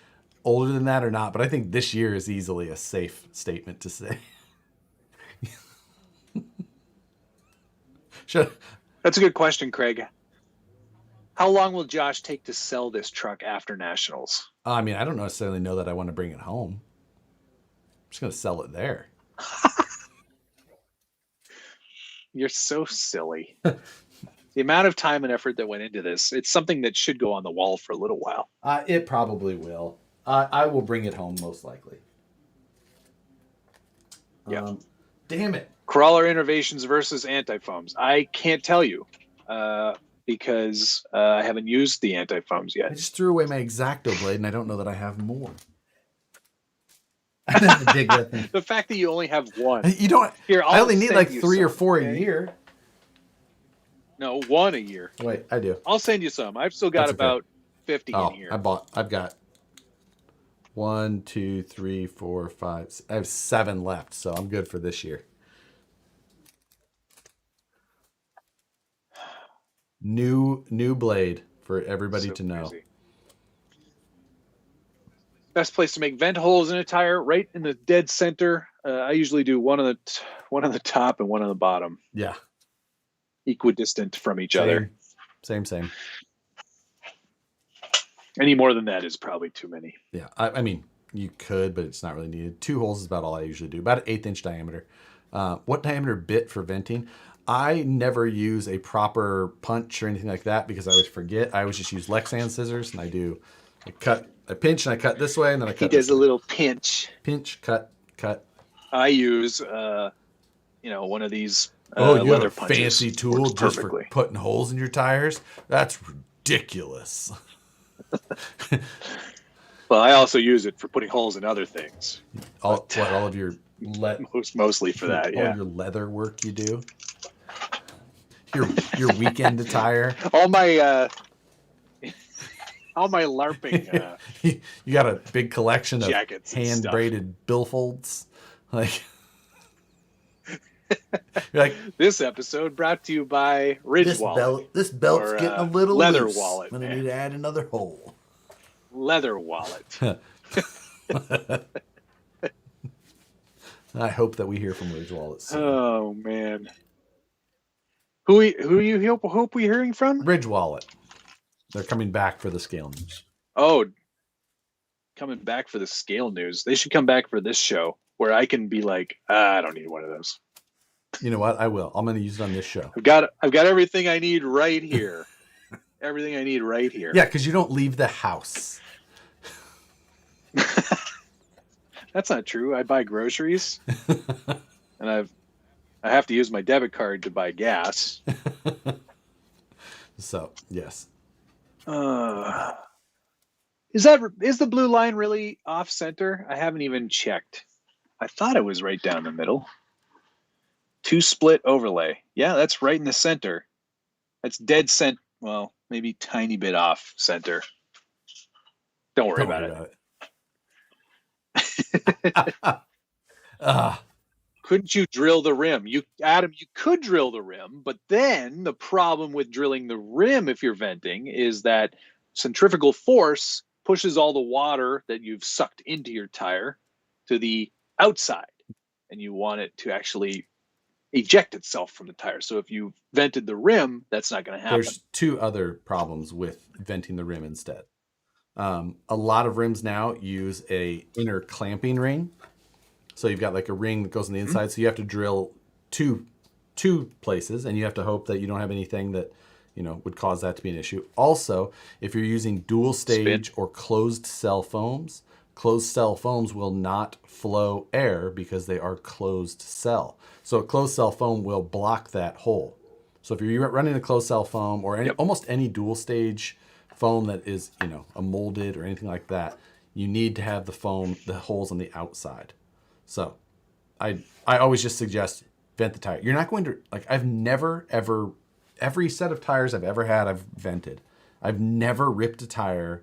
older than that or not, but I think this year is easily a safe statement to say. That's a good question, Craig. How long will Josh take to sell this truck after Nationals? I mean, I don't necessarily know that I want to bring it home. I'm just going to sell it there. You're so silly. The amount of time and effort that went into this, it's something that should go on the wall for a little while. It probably will. I will bring it home most likely. Yeah. Damn it. Crawler innovations versus anti-foams. I can't tell you because I haven't used the anti-foams yet. I just threw away my X-Acto blade and I don't know that I have more. I didn't dig that thing. The fact that you only have one. You don't. Here, I only need like 3 or 4 a year. No, 1 a year. Wait, I do. I'll send you some. I've still got about 50 in here. I've got 1, 2, 3, 4, 5. I have 7 left, so I'm good for this year. New blade for everybody to know. Crazy. Best place to make vent holes in a tire, right in the dead center. I usually do one on the top and one on the bottom. Yeah. Equidistant from each other. Same. Any more than that is probably too many. Yeah, I mean, you could, but it's not really needed. 2 holes is about all I usually do. About an 1/8 inch diameter. What diameter bit for venting? I never use a proper punch or anything like that because I always forget. I always just use Lexan scissors, and I pinch and I cut this way, and then I cut. He does a little pinch. Pinch, cut. I use, one of these. You leather have a punches. Fancy tool just for putting holes in your tires? That's ridiculous. Well, I also use it for putting holes in other things. All of your mostly for that, all your leather work you do. Your weekend attire. All my LARPing. You got a big collection of jackets, hand braided billfolds, like. You're like, this episode brought to you by Ridge Wallet. This belt's getting a little leather loose. wallet. I'm gonna need to add another hole. Leather wallet. I hope that we hear from Ridge Wallet soon. Oh man, who you hope we're hearing from? Ridge Wallet. They're coming back for the scale news. Oh, coming back for the scale news. They should come back for this show where I can be like, I don't need one of those. You know what? I will. I'm going to use it on this show. I've got everything I need right here. Everything I need right here. Yeah, because you don't leave the house. That's not true. I buy groceries, and I have to use my debit card to buy gas. So yes. Is the blue line really off center? I haven't even checked. I thought it was right down the middle. 2 split overlay. Yeah, that's right in the center. That's dead center. Well, maybe tiny bit off center. Don't worry about it. Couldn't you drill the rim? Adam, you could drill the rim, but then the problem with drilling the rim if you're venting is that centrifugal force pushes all the water that you've sucked into your tire to the outside, and you want it to actually eject itself from the tire. So if you vented the rim, that's not going to happen. There's 2 other problems with venting the rim instead. A lot of rims now use a inner clamping ring. So you've got like a ring that goes on the inside. So you have to drill two places, and you have to hope that you don't have anything that, would cause that to be an issue. Also, if you're using dual stage or closed cell foams will not flow air because they are closed cell. So a closed cell foam will block that hole. So if you're running a closed cell foam or almost any dual stage foam that is, a molded or anything like that, you need to have the holes on the outside. So I always just suggest vent the tire. You're not going to, I've never, ever, every set of tires I've ever had, I've vented. I've never ripped a tire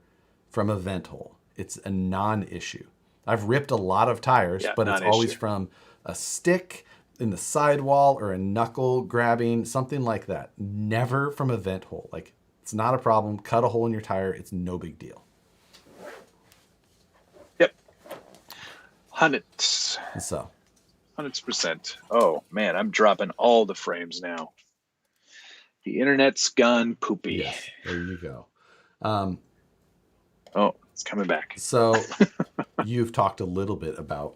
from a vent hole. It's a non-issue. I've ripped a lot of tires, but it's always from a stick in the sidewall or a knuckle grabbing, something like that. Never from a vent hole. It's not a problem. Cut a hole in your tire. It's no big deal. Yep. Hundreds. So. 100%. Oh, man, I'm dropping all the frames now. The internet's gone poopy. Yes, there you go. Oh, it's coming back. So you've talked a little bit about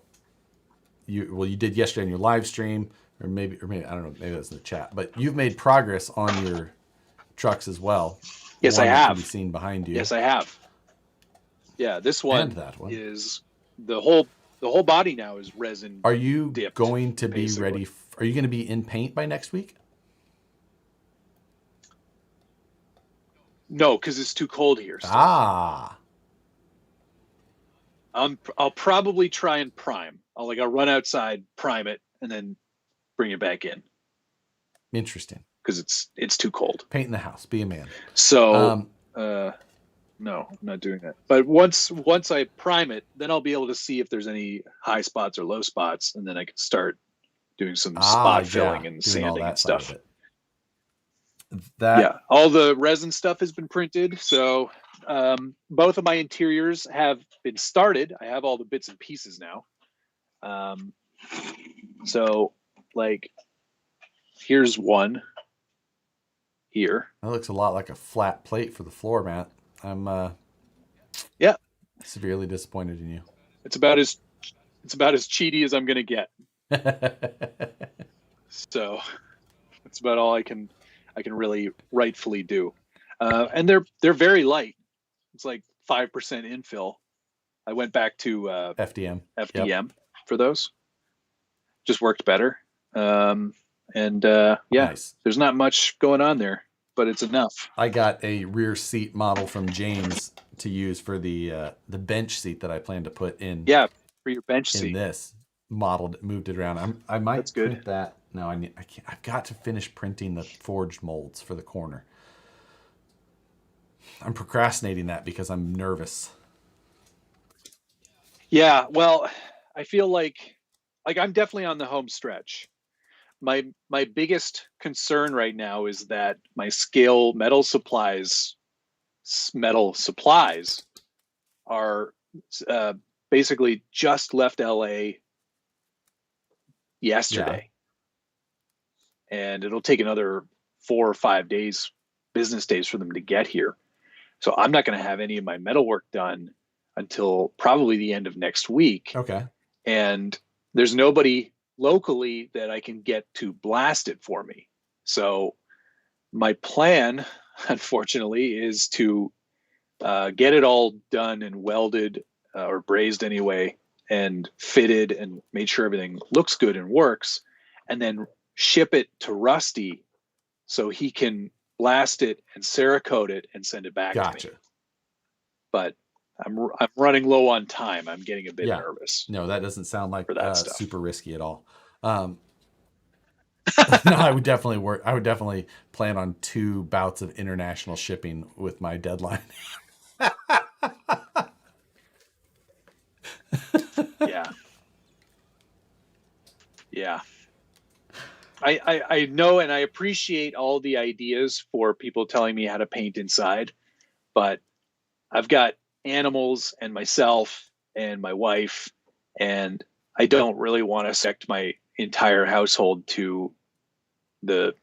you did yesterday in your live stream, or maybe I don't know, maybe that's in the chat, but you've made progress on your trucks as well. Yes, I have. Can be seen behind you. Yes, I have. Yeah, this one, is the whole body now is resin. Are you dipped, going to be ready? Are you going to be in paint by next week? No, because it's too cold here. So. I'll probably try and prime. I'll run outside, prime it, and then bring it back in. Interesting. Because it's too cold. Paint in the house. Be a man. So no, I'm not doing that. But once I prime it, then I'll be able to see if there's any high spots or low spots, and then I can start doing some spot filling and sanding and stuff. All the resin stuff has been printed, so both of my interiors have been started. I have all the bits and pieces now. So here's one here. That looks a lot like a flat plate for the floor mat. I'm severely disappointed in you. It's about as cheaty as I'm gonna get. So that's about all I can really rightfully do. And they're very light. It's 5% infill. I went back to FDM for those. Just worked better. Nice. There's not much going on there, but it's enough. I got a rear seat model from James to use for the bench seat that I plan to put in. Yeah, for your bench seat. This moved it around. I might print that. No, I can't. I've got to finish printing the forged molds for the corner. I'm procrastinating that because I'm nervous. Yeah, well, I feel like I'm definitely on the home stretch. My biggest concern right now is that my scale metal supplies are basically just left LA yesterday. Yeah. And it'll take another 4 or 5 business days for them to get here. So I'm not going to have any of my metal work done until probably the end of next week. Okay. And there's nobody locally that I can get to blast it for me. So my plan, unfortunately, is to get it all done and welded or brazed anyway, and fitted and made sure everything looks good and works, and then ship it to Rusty so he can blast it and Cerakote it and send it back to me. But I'm running low on time. I'm getting a bit nervous. No, that doesn't sound like super risky at all. No, I would definitely plan on 2 bouts of international shipping with my deadline. Yeah. I know, and I appreciate all the ideas for people telling me how to paint inside, but I've got animals and myself and my wife, and I don't really want to subject my entire household to the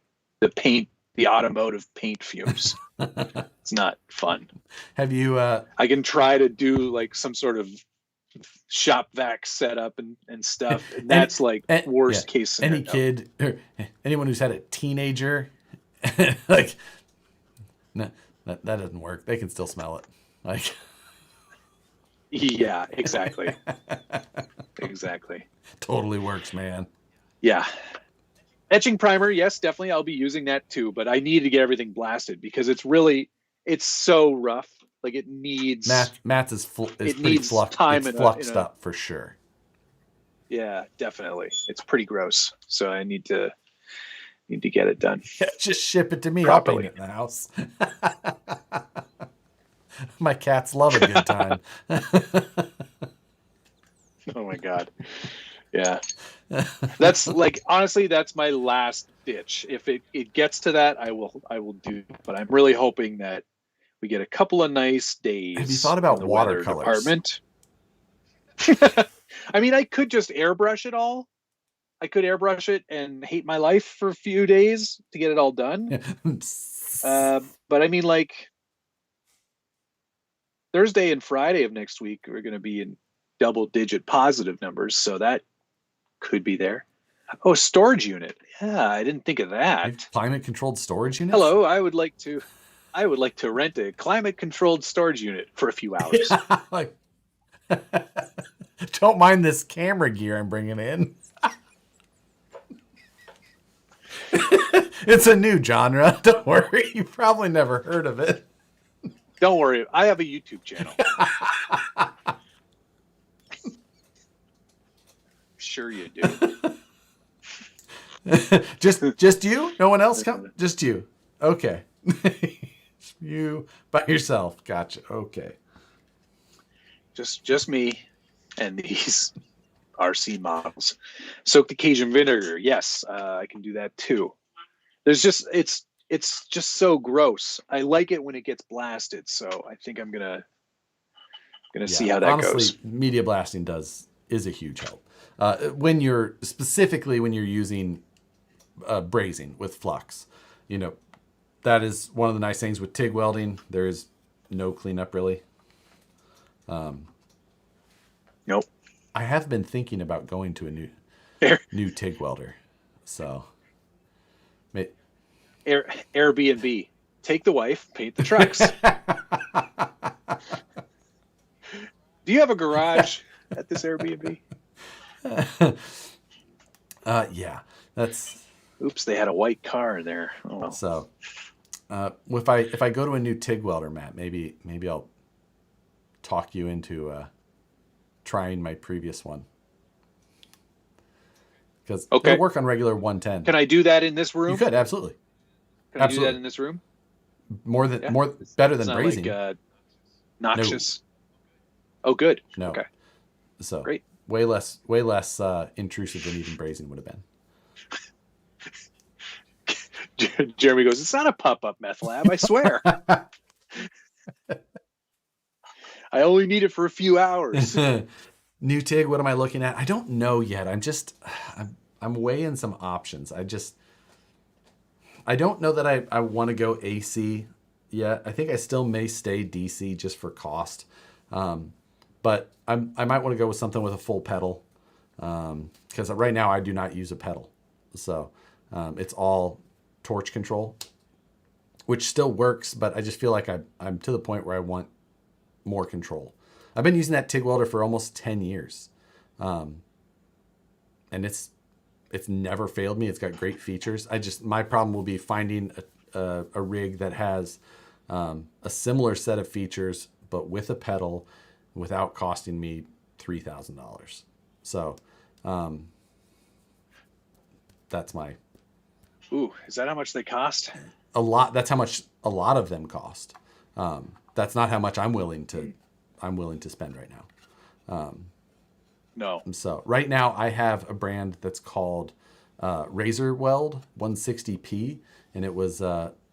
paint the automotive paint fumes. It's not fun. Have you? I can try to do like some sort of shop vac setup and stuff, and that's worst case scenario. Any kid or anyone who's had a teenager, like, no, that doesn't work. They can still smell it. Like, yeah, exactly. Exactly. Totally works, man. Yeah. Etching primer, yes, definitely. I'll be using that too, but I need to get everything blasted because it's so rough. Like it needs Matt's is pretty fluffed. It's fluffed up for sure. Yeah, definitely. It's pretty gross. So I need to get it done. Yeah, just ship it to me. Properly. I'll paint it in the house. My cats love a good time. Oh my God. Yeah. That's like, honestly, that's my last ditch. If it gets to that, I will do it. But I'm really hoping that we get a couple of nice days. Have you thought about watercolors? Department. I mean, I could just airbrush it all. I could airbrush it and hate my life for a few days to get it all done. But I mean, like, Thursday and Friday of next week, we're going to be in double-digit positive numbers, so that could be there. Oh, storage unit. Yeah, I didn't think of that. Climate-controlled storage unit. Hello, I would like to rent a climate-controlled storage unit for a few hours. Yeah, like, don't mind this camera gear I'm bringing in. It's a new genre. Don't worry. You've probably never heard of it. Don't worry. I have a YouTube channel. Sure you do. Just you? No one else come? Just you. Okay. You by yourself. Gotcha. Okay. Just me and these RC models. Soaked Cajun vinegar. Yes, I can do that too. There's just it's just so gross. I like it when it gets blasted, so I think I'm gonna see how that goes. Media blasting is a huge help. When you're using brazing with flux, that is one of the nice things with TIG welding. There is no cleanup really. Nope. I have been thinking about going to a new TIG welder. So, Airbnb. Take the wife, paint the trucks. Do you have a garage at this Airbnb? Yeah, that's. Oops, they had a white car there. Oh well. So, if I go to a new TIG welder, Matt, maybe I'll talk you into trying my previous one. Because it'll work on regular 110. Can I do that in this room? You could, absolutely. Can I do that in this room? Better than brazing. Like, noxious. No. Oh, good. No. Okay. So great. Way less intrusive than even brazing would have been. Jeremy goes, it's not a pop-up meth lab, I swear. I only need it for a few hours. New TIG, what am I looking at? I don't know yet. I'm weighing some options. I don't know that I want to go AC yet. I think I still may stay DC just for cost. But I might want to go with something with a full pedal. Because right now I do not use a pedal. So it's all torch control, which still works, but I just feel like I'm to the point where I want more control. I've been using that TIG welder for almost 10 years. And it's never failed me. It's got great features. My problem will be finding a rig that has a similar set of features, but with a pedal without costing me $3,000. So that's my... Ooh, is that how much they cost? A lot. That's how much a lot of them cost. That's not how much I'm willing to spend right now. No. So right now I have a brand that's called Razor Weld 160P, and it was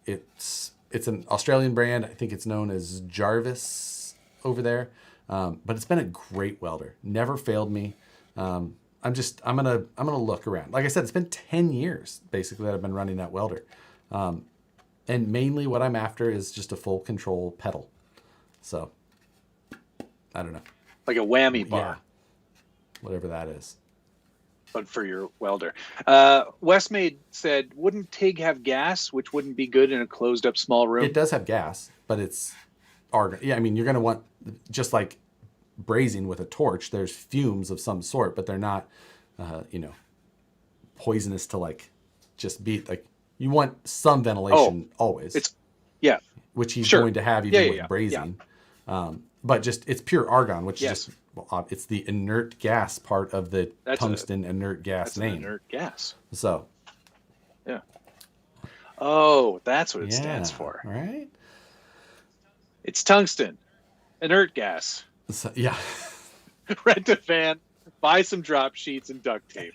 it's an Australian brand. I think it's known as Jarvis over there, but it's been a great welder. Never failed me. I'm gonna look around. Like I said, it's been 10 years basically that I've been running that welder. And mainly what I'm after is just a full control pedal. So, I don't know. Like a whammy bar. Yeah. Whatever that is. But for your welder. Westmaid said, wouldn't TIG have gas, which wouldn't be good in a closed up small room? It does have gas, but it's argon. Yeah, I mean, you're going to want, just like brazing with a torch, there's fumes of some sort, but they're not, poisonous to like just be like, you want some ventilation always. Which he's going to have even with brazing. Yeah. But just, it's pure argon, which is just, it's the inert gas part of the tungsten inert gas name. Inert gas. So. Yeah. Oh, that's what it stands for. Right? It's tungsten. Inert gas. So, yeah. Rent a van, buy some drop sheets and duct tape.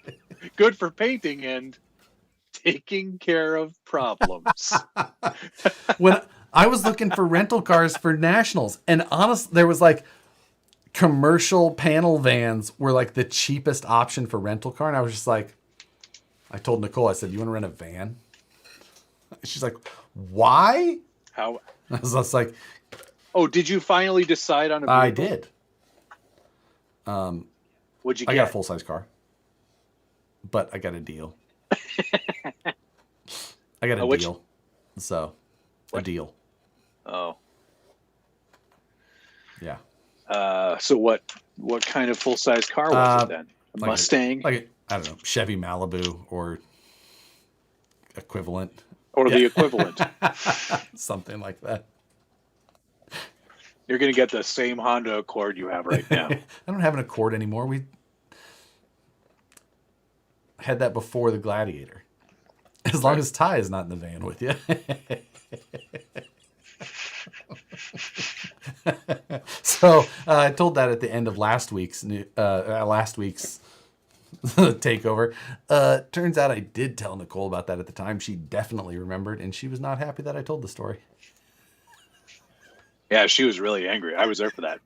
Good for painting and taking care of problems. When I was looking for rental cars for nationals, and honestly, there was like commercial panel vans were like the cheapest option for rental car. And I was just like, I told Nicole, I said, you want to rent a van? She's like, why? How? I was just like, oh, did you finally decide on a vehicle? I did. What'd you get? I got a full-size car, but I got a deal. I got a deal. So, a deal. Oh. Yeah. So what kind of full-size car was it then? A Mustang? I don't know, Chevy Malibu or equivalent. Or the equivalent. Something like that. You're going to get the same Honda Accord you have right now. I don't have an Accord anymore. We had that before the Gladiator. As long as Ty is not in the van with you. So I told that at the end of last week's takeover. Turns out I did tell Nicole about that at the time. She definitely remembered, and she was not happy that I told the story. Yeah, she was really angry. I was there for that.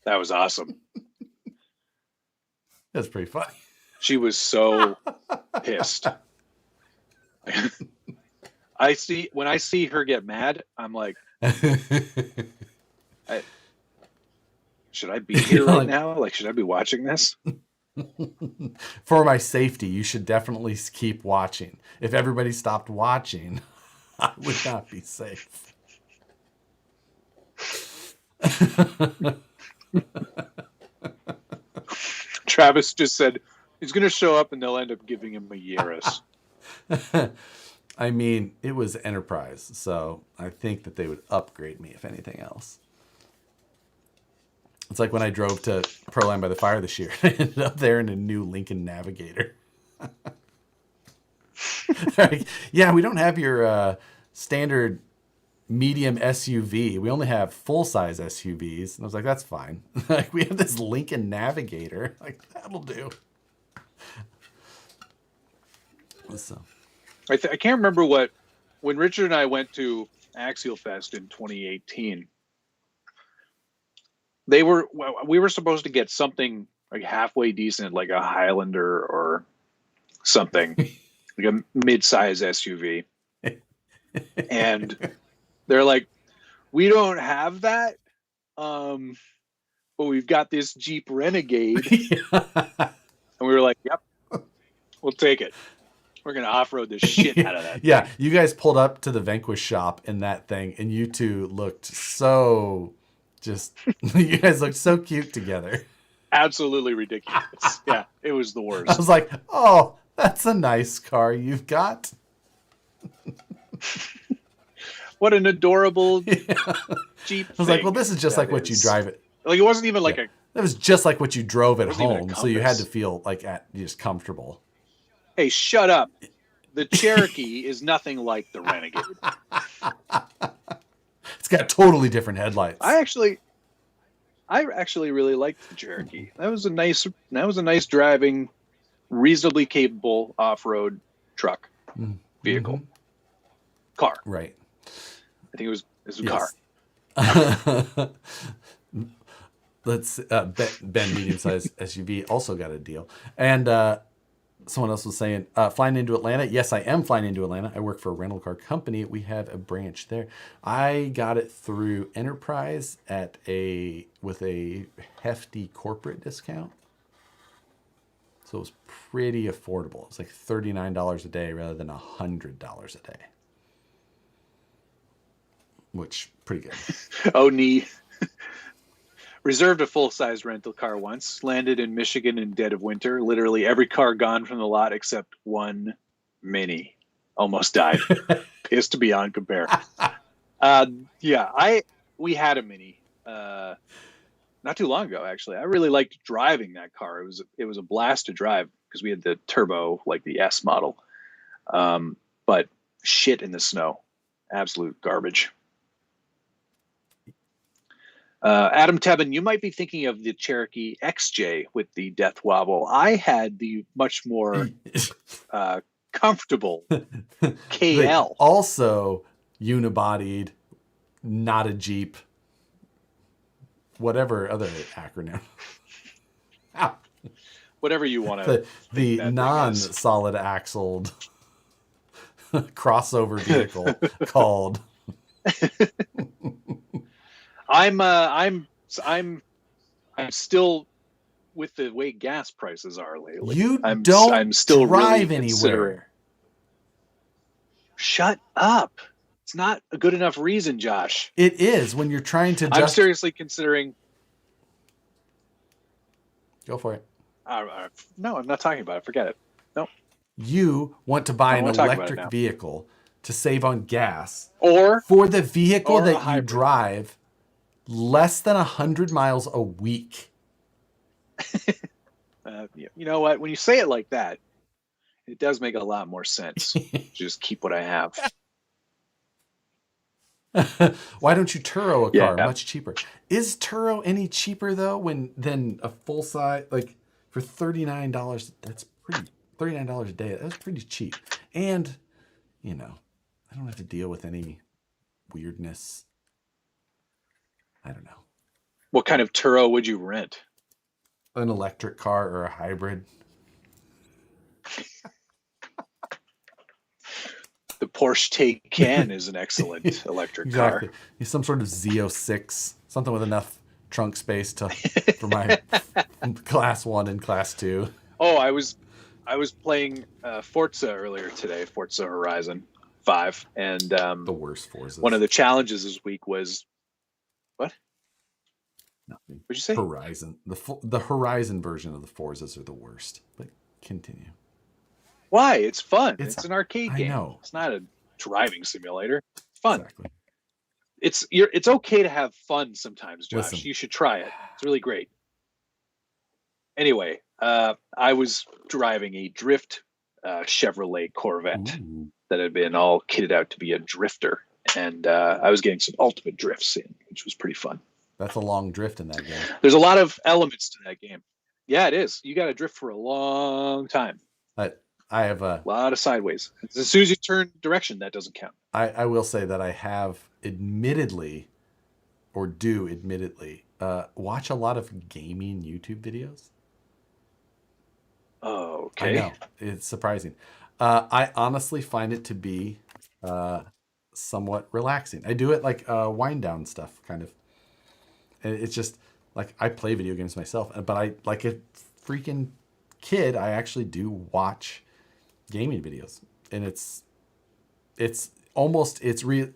That was awesome. That's pretty funny. She was so pissed. When I see her get mad, I'm like, should I be here right now? Like, should I be watching this? For my safety, you should definitely keep watching. If everybody stopped watching, I would not be safe. Travis just said he's going to show up and they'll end up giving him a Yaris. I mean, it was Enterprise, so I think that they would upgrade me if anything else. It's like when I drove to Proline by the Fire this year. I ended up there in a new Lincoln Navigator. Like, yeah, we don't have your standard medium SUV. We only have full-size SUVs. And I was like, that's fine. Like, we have this Lincoln Navigator. Like, that'll do. So, I can't remember when Richard and I went to Axial Fest in 2018. We were supposed to get something like halfway decent, like a Highlander or something, like a mid-size SUV. And they're like, we don't have that, but we've got this Jeep Renegade. And we were like, yep, we'll take it. We're going to off-road the shit out of that. Yeah, thing. You guys pulled up to the Vanquish shop in that thing, and you two looked so you guys looked so cute together. Absolutely ridiculous. Yeah, it was the worst. I was like, oh, that's a nice car you've got. What an adorable Jeep. I was like, well, this is just like what you drive it. Like, it wasn't even like it was just like what you drove at home, so you had to feel like just comfortable. Hey, shut up. The Cherokee is nothing like the Renegade. It's got totally different headlights. I actually really liked the Cherokee. That was a nice driving, reasonably capable off-road truck vehicle. Car. Right. I think it was a car. Let's Ben medium-sized SUV also got a deal. And Someone else was saying, flying into Atlanta. Yes, I am flying into Atlanta. I work for a rental car company. We have a branch there. I got it through Enterprise with a hefty corporate discount. So it was pretty affordable. It's like $39 a day rather than $100 a day. Which, pretty good. Oh, nee. Reserved a full-size rental car once, landed in Michigan in dead of winter. Literally every car gone from the lot except one Mini. Almost died. Pissed beyond compare. We had a Mini not too long ago, actually. I really liked driving that car. It was a blast to drive because we had the turbo, like the S model. But shit in the snow. Absolute garbage. Adam Tebben, you might be thinking of the Cherokee XJ with the death wobble. I had the much more comfortable KL. Also unibodied, not a Jeep. Whatever other acronym. Whatever you want to. The non-solid axled crossover vehicle called. I'm still with the way gas prices are lately. I'm still drive really anywhere. Shut up. It's not a good enough reason, Josh. It is when you're trying to I'm seriously considering. Go for it. No, I'm not talking about it. Forget it. No. You want to buy an electric vehicle to save on gas, or for the vehicle that you drive less than 100 miles a week. You know what? When you say it like that, it does make a lot more sense. Just keep what I have. Why don't you Turo a car? Much cheaper. Is Turo any cheaper though than a full size, like for $39? That's pretty. $39 a day. That's pretty cheap. And I don't have to deal with any weirdness. I don't know. What kind of Turo would you rent? An electric car or a hybrid. The Porsche Taycan is an excellent electric car. Some sort of Z06, something with enough trunk space for my class 1 and class 2. Oh, I was playing Forza earlier today, Forza Horizon 5, and the worst Forzas. One of the challenges this week was what? Nothing. What'd you say? Horizon. The Horizon version of the Forzas are the worst. But continue. Why? It's fun. It's an arcade game. I know. It's not a driving simulator. It's fun. Exactly. It's okay to have fun sometimes, Josh. Listen. You should try it. It's really great. Anyway, I was driving a drift Chevrolet Corvette that had been all kitted out to be a drifter, and I was getting some ultimate drifts in, which was pretty fun. That's a long drift in that game. There's a lot of elements to that game. Yeah, it is. You got to drift for a long time. I have a lot of sideways. As soon as you turn direction, that doesn't count. I will say that I have admittedly watch a lot of gaming YouTube videos. Oh, okay. I know. It's surprising. I honestly find it to be somewhat relaxing. I do it like wind down stuff, kind of. And it's just like I play video games myself, but I like a freaking kid. I actually do watch gaming videos, and it's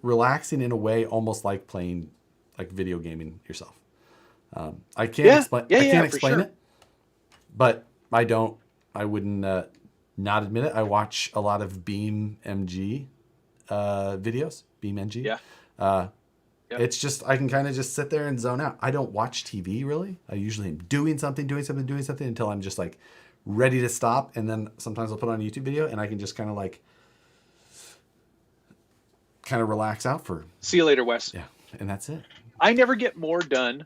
relaxing in a way, almost like playing like video gaming yourself. I can't explain it, but I wouldn't not admit it. I watch a lot of Beam MG videos. Beam MG. Yeah. It's just I can kind of just sit there and zone out. I don't watch TV really. I usually am doing something until I'm just like ready to stop, and then sometimes I'll put on a YouTube video and I can just kind of relax out for. See you later, Wes. Yeah, and that's it. I never get more done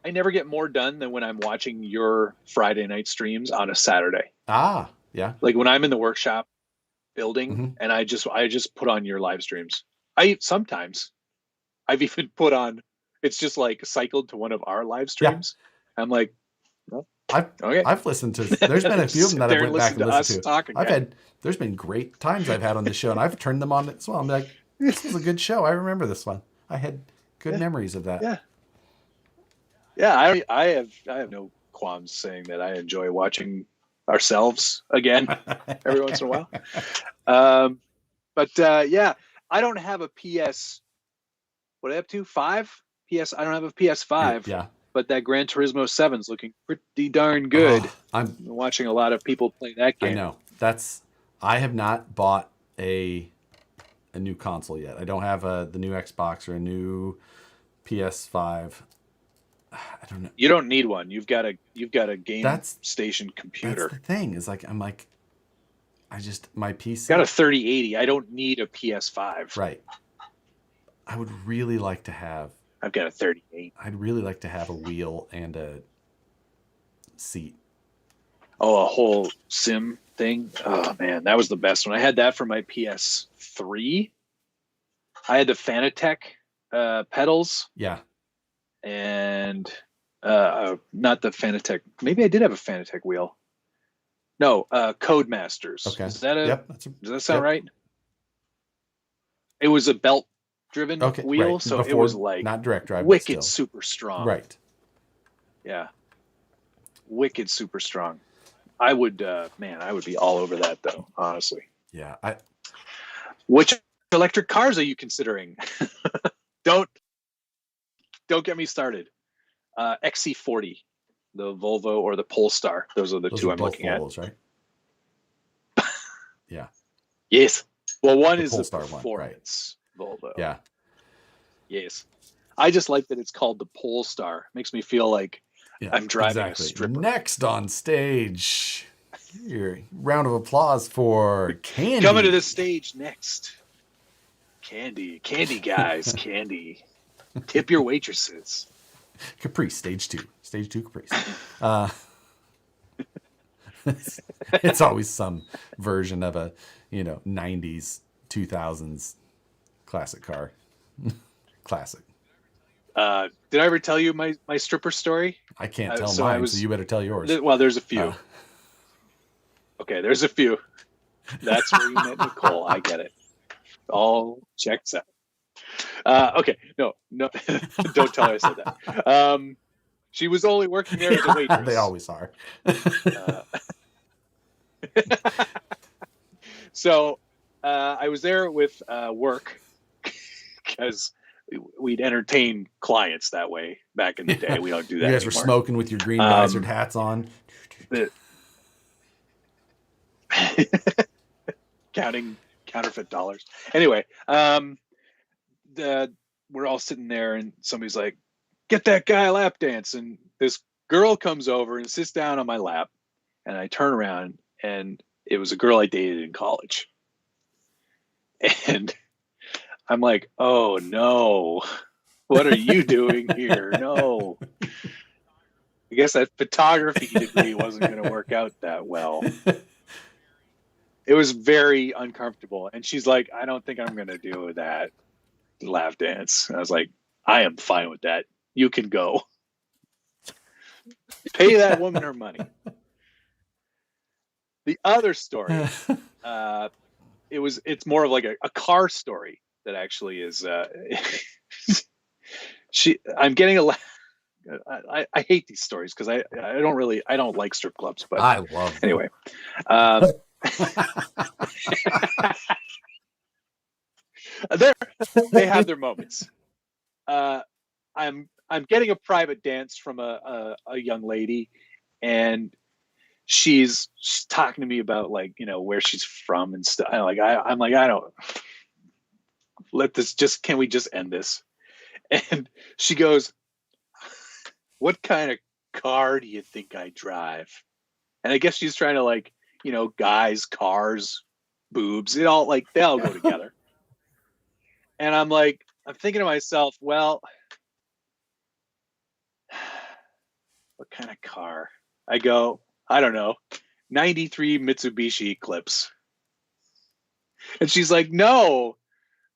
than when I'm watching your Friday night streams on a Saturday. Ah, yeah. Like when I'm in the workshop building, and I just put on your live streams. I've even put on. It's just like cycled to one of our live streams. Yeah. I'm like, well, I've listened to. There's been a few of them that I've went back and listened to. There's been great times I've had on this show, and I've turned them on as well. I'm like, this was a good show. I remember this one. I had good memories of that. Yeah. I have no qualms saying that I enjoy watching ourselves again every once in a while. But I don't have a PS. What are I up to? 5? PS. I don't have a PS5. Yeah. But that Gran Turismo 7 is looking pretty darn good. I'm watching a lot of people play that game. I know. I have not bought a new console yet. I don't have the new Xbox or a new PS5. I don't know. You don't need one. You've got a game station computer. That's the thing. Is like my PC. Got a 3080. I don't need a PS5. Right. I would really like to have. I've got a 38. I'd really like to have a wheel and a seat. Oh, a whole sim thing. Oh man, that was the best one. I had that for my PS3. I had the Fanatec pedals. Yeah. And not the Fanatec. Maybe I did have a Fanatec wheel. No, Codemasters. Okay. Is that does that sound right? It was a belt-driven wheel, right. So it was like not direct drive, wicked super strong. Right. Yeah. Wicked super strong. I would be all over that though, honestly. Yeah. Which electric cars are you considering? Don't get me started. XC40, the Volvo or the Polestar. Those are the two I'm looking Volvos, at. Right? Yeah. Yes. Well, one the is Polestar a performance Volvo. Yeah. Yes. I just like that it's called the Polestar. Makes me feel like I'm driving a stripper. Next on stage, your round of applause for Candy. Coming to the stage next. Candy guys, Candy. Tip your waitresses. Caprice, stage 2. Stage 2 Caprice. It's always some version of a, 90s, 2000s classic car. Classic. Did I ever tell you my stripper story? I can't tell mine, so you better tell yours. Well, there's a few. Okay, there's a few. That's where you met Nicole. I get it. All checks out. Okay, no, don't tell her I said that. She was only working there as a waitress. They always are. So I was there with work because we'd entertain clients that way back in the day. We don't do that. You guys anymore. Were smoking with your green visored hats on. Counting counterfeit dollars. Anyway, we're all sitting there and somebody's like, get that guy a lap dance. And this girl comes over and sits down on my lap. And I turn around and it was a girl I dated in college. And I'm like, oh no, what are you doing here? No. I guess that photography degree wasn't going to work out that well. It was very uncomfortable. And she's like, I don't think I'm going to do that lap dance. And I was like, I am fine with that. You can go. Pay that woman her money. The other story, it's more of like a car story that actually is, I'm getting I hate these stories because I don't like strip clubs, but I love them. Anyway. They have their moments. I'm getting a private dance from a young lady, and she's talking to me about where she's from and stuff. I'm like I don't can we just end this? And she goes, what kind of car do you think I drive? And I guess she's trying to guys, cars, boobs, they all go together. And I'm thinking to myself, well, what kind of car? I go, I don't know, 93 Mitsubishi Eclipse. And she's like, no,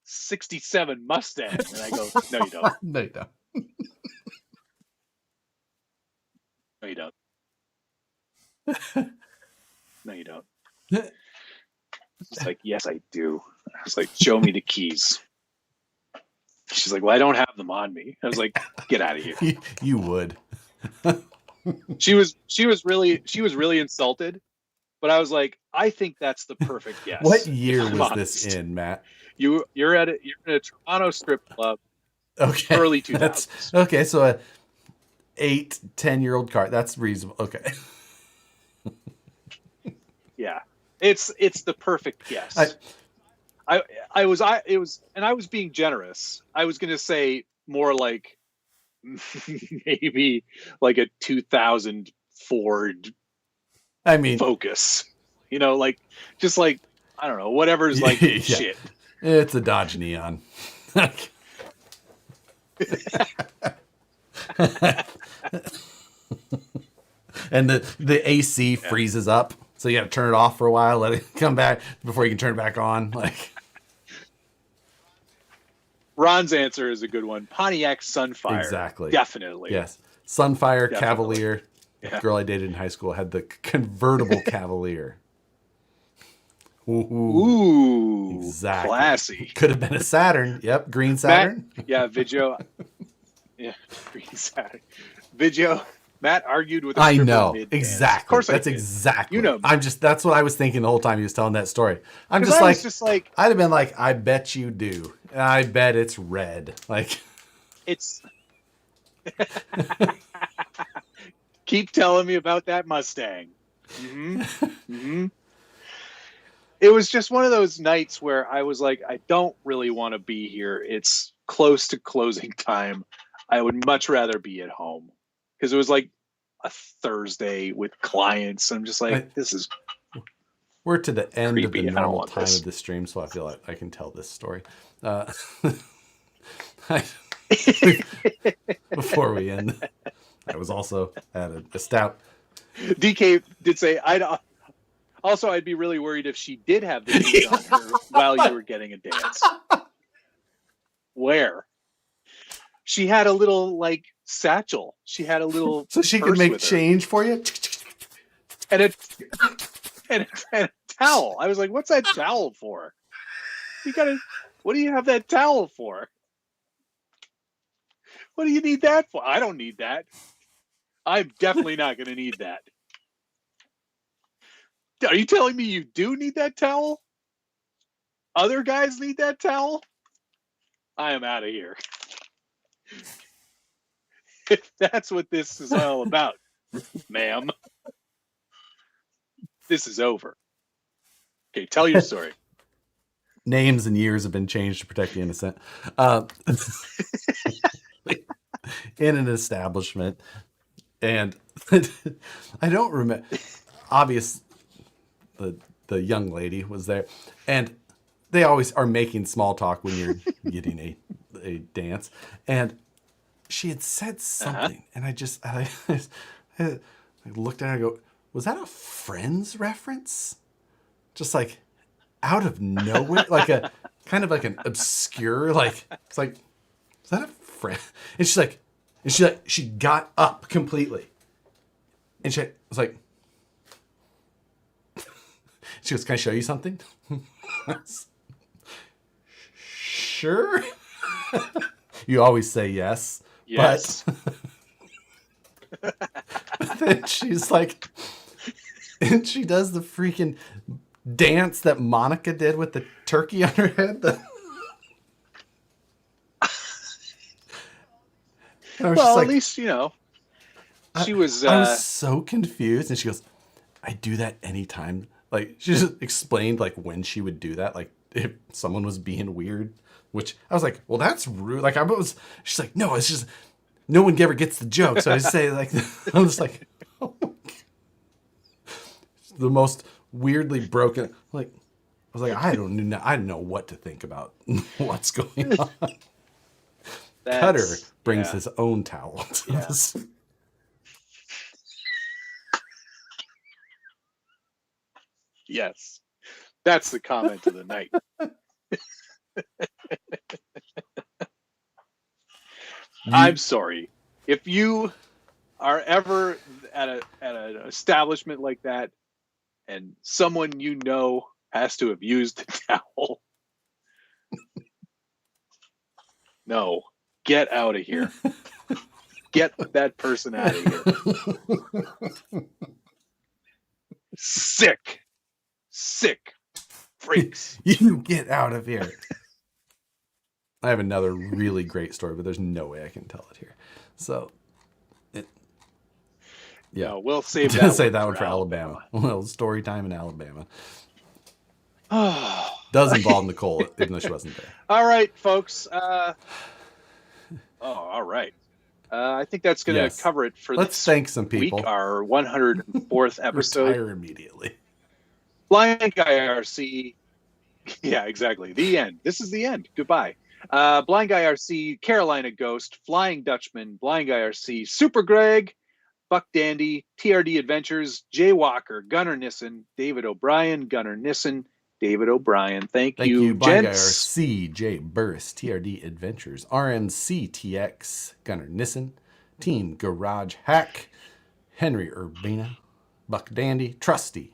67 Mustang. And I go, no, you don't. No, you don't. No, you don't. No, you don't. It's like, yes, I do. I was like, show me the keys. She's like, well, I don't have them on me. I was like, get out of here. You would. She was really insulted, but I was like, I think that's the perfect guess. What year was this in, Matt? You're in a Toronto strip club. Okay. Early 2000s. Okay, so a 8-10-year-old car. That's reasonable. Okay. Yeah. It's the perfect guess. I was being generous. I was going to say more like maybe like a 2000 Ford Focus. You know, like just like I don't know, whatever's like shit. It's a Dodge Neon. And the AC freezes up, so you got to turn it off for a while, let it come back before you can turn it back on. Like Ron's answer is a good one. Pontiac Sunfire. Exactly. Definitely. Yes. Sunfire Cavalier. Yeah. Girl I dated in high school had the convertible Cavalier. Ooh, exactly. Classy. Could have been a Saturn. Yep, green Saturn. Matt, Video. Yeah, green Saturn. Video. Matt argued with. I know exactly. Of course, that's exactly. You know, That's what I was thinking the whole time he was telling that story. I'm just like, I'd have been like, I bet you do. I bet it's red. Like, it's. Keep telling me about that Mustang. Mm-hmm. Mm-hmm. It was just one of those nights where I was like, I don't really want to be here. It's close to closing time. I would much rather be at home because it was like a Thursday with clients. I'm just like, this is. We're to the end creepy. of the normal time of the stream, so I feel like I can tell this story. Before we end, I was also at a stout. DK did say, I'd be really worried if she did have the keys on her while you were getting a dance. Where? She had a little like satchel. She had a little so she could make change for you. And a towel. I was like, "What's that towel for? What do you have that towel for? What do you need that for? I don't need that. I'm definitely not going to need that." Are you telling me you do need that towel? Other guys need that towel? I am out of here. If that's what this is all about, ma'am, this is over. Okay, tell your story. Names and years have been changed to protect the innocent. In an establishment, and I don't remember. Obvious. The young lady was there, and they always are making small talk when you're getting a dance, and she had said something, and I looked at her and I go, was that a Friends reference? Just like out of nowhere, like a kind of like an obscure, like it's like, is that a friend? And she got up completely, and she was like. She goes, "Can I show you something?" Sure. You always say yes. Yes. But then she's like, and she does the freaking dance that Monica did with the turkey on her head. Well, at least, she was... I was so confused. And she goes, "I do that anytime." Like, she just explained, like, when she would do that, like, if someone was being weird, which I was like, well, that's rude. Like, she's like, no, it's just, no one ever gets the joke. So I just say, like, I'm just like, oh my God. The most weirdly broken, like, I was like, I don't know what to think about what's going on. Cutter brings his own towel to this. Yes, that's the comment of the night. I'm sorry. If you are ever at an establishment like that, and someone you know has to have used the towel, no, get out of here. Get that person out of here. Sick freaks. You get out of here. I have another really great story, but there's no way I can tell it here. So, yeah, no, we'll save that. Say that one for Alabama. Well, story time in Alabama. Oh, does involve Nicole, even though she wasn't there. All right, folks. All right. I think that's going to cover it for Let's thank some people. Week, our 104th episode. Retire immediately. Blind Guy RC. Yeah, exactly. The end. This is the end. Goodbye. Blind Guy RC, Carolina Ghost, Flying Dutchman, Blind Guy RC, Super Greg, Buck Dandy, TRD Adventures, Jay Walker, Gunnar Nissen, David O'Brien, Gunnar Nissen, David O'Brien. Thank you, Blind Guy gents. RC, Jay Burris, TRD Adventures, RMCTX, Gunnar Nissen, Team Garage Hack, Henry Urbina, Buck Dandy, Trusty,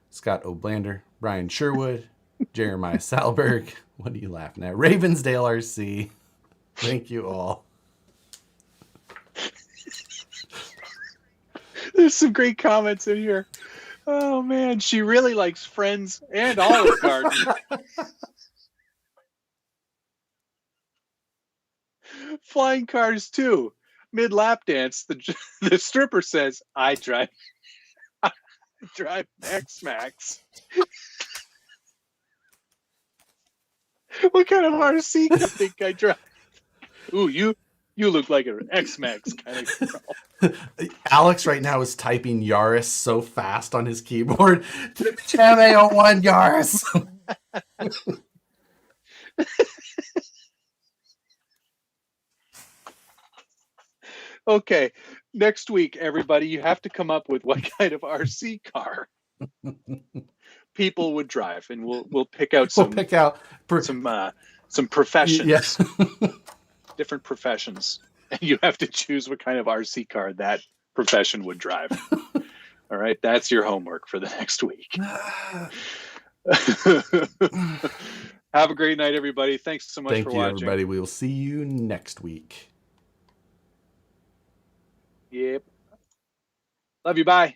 Scott O'Blander, Brian Sherwood, Jeremiah Salberg. What are you laughing at? Ravensdale RC. Thank you all. There's some great comments in here. Oh man, she really likes Friends and Olive Garden. Flying Cars too. Mid lap dance, the stripper says, "I drive X-Max." What kind of RC do you think I drive? Ooh, you look like an X-Max kind of girl. Alex right now is typing Yaris so fast on his keyboard. MA01 Yaris. Okay, next week, everybody, you have to come up with what kind of RC car people would drive, and we'll pick out some some professions. Yes. Different professions, and you have to choose what kind of RC car that profession would drive. All right, that's your homework for the next week. Have a great night, everybody. Thanks so much for watching. Thank you, everybody. We will see you next week. Yep. Love you. Bye.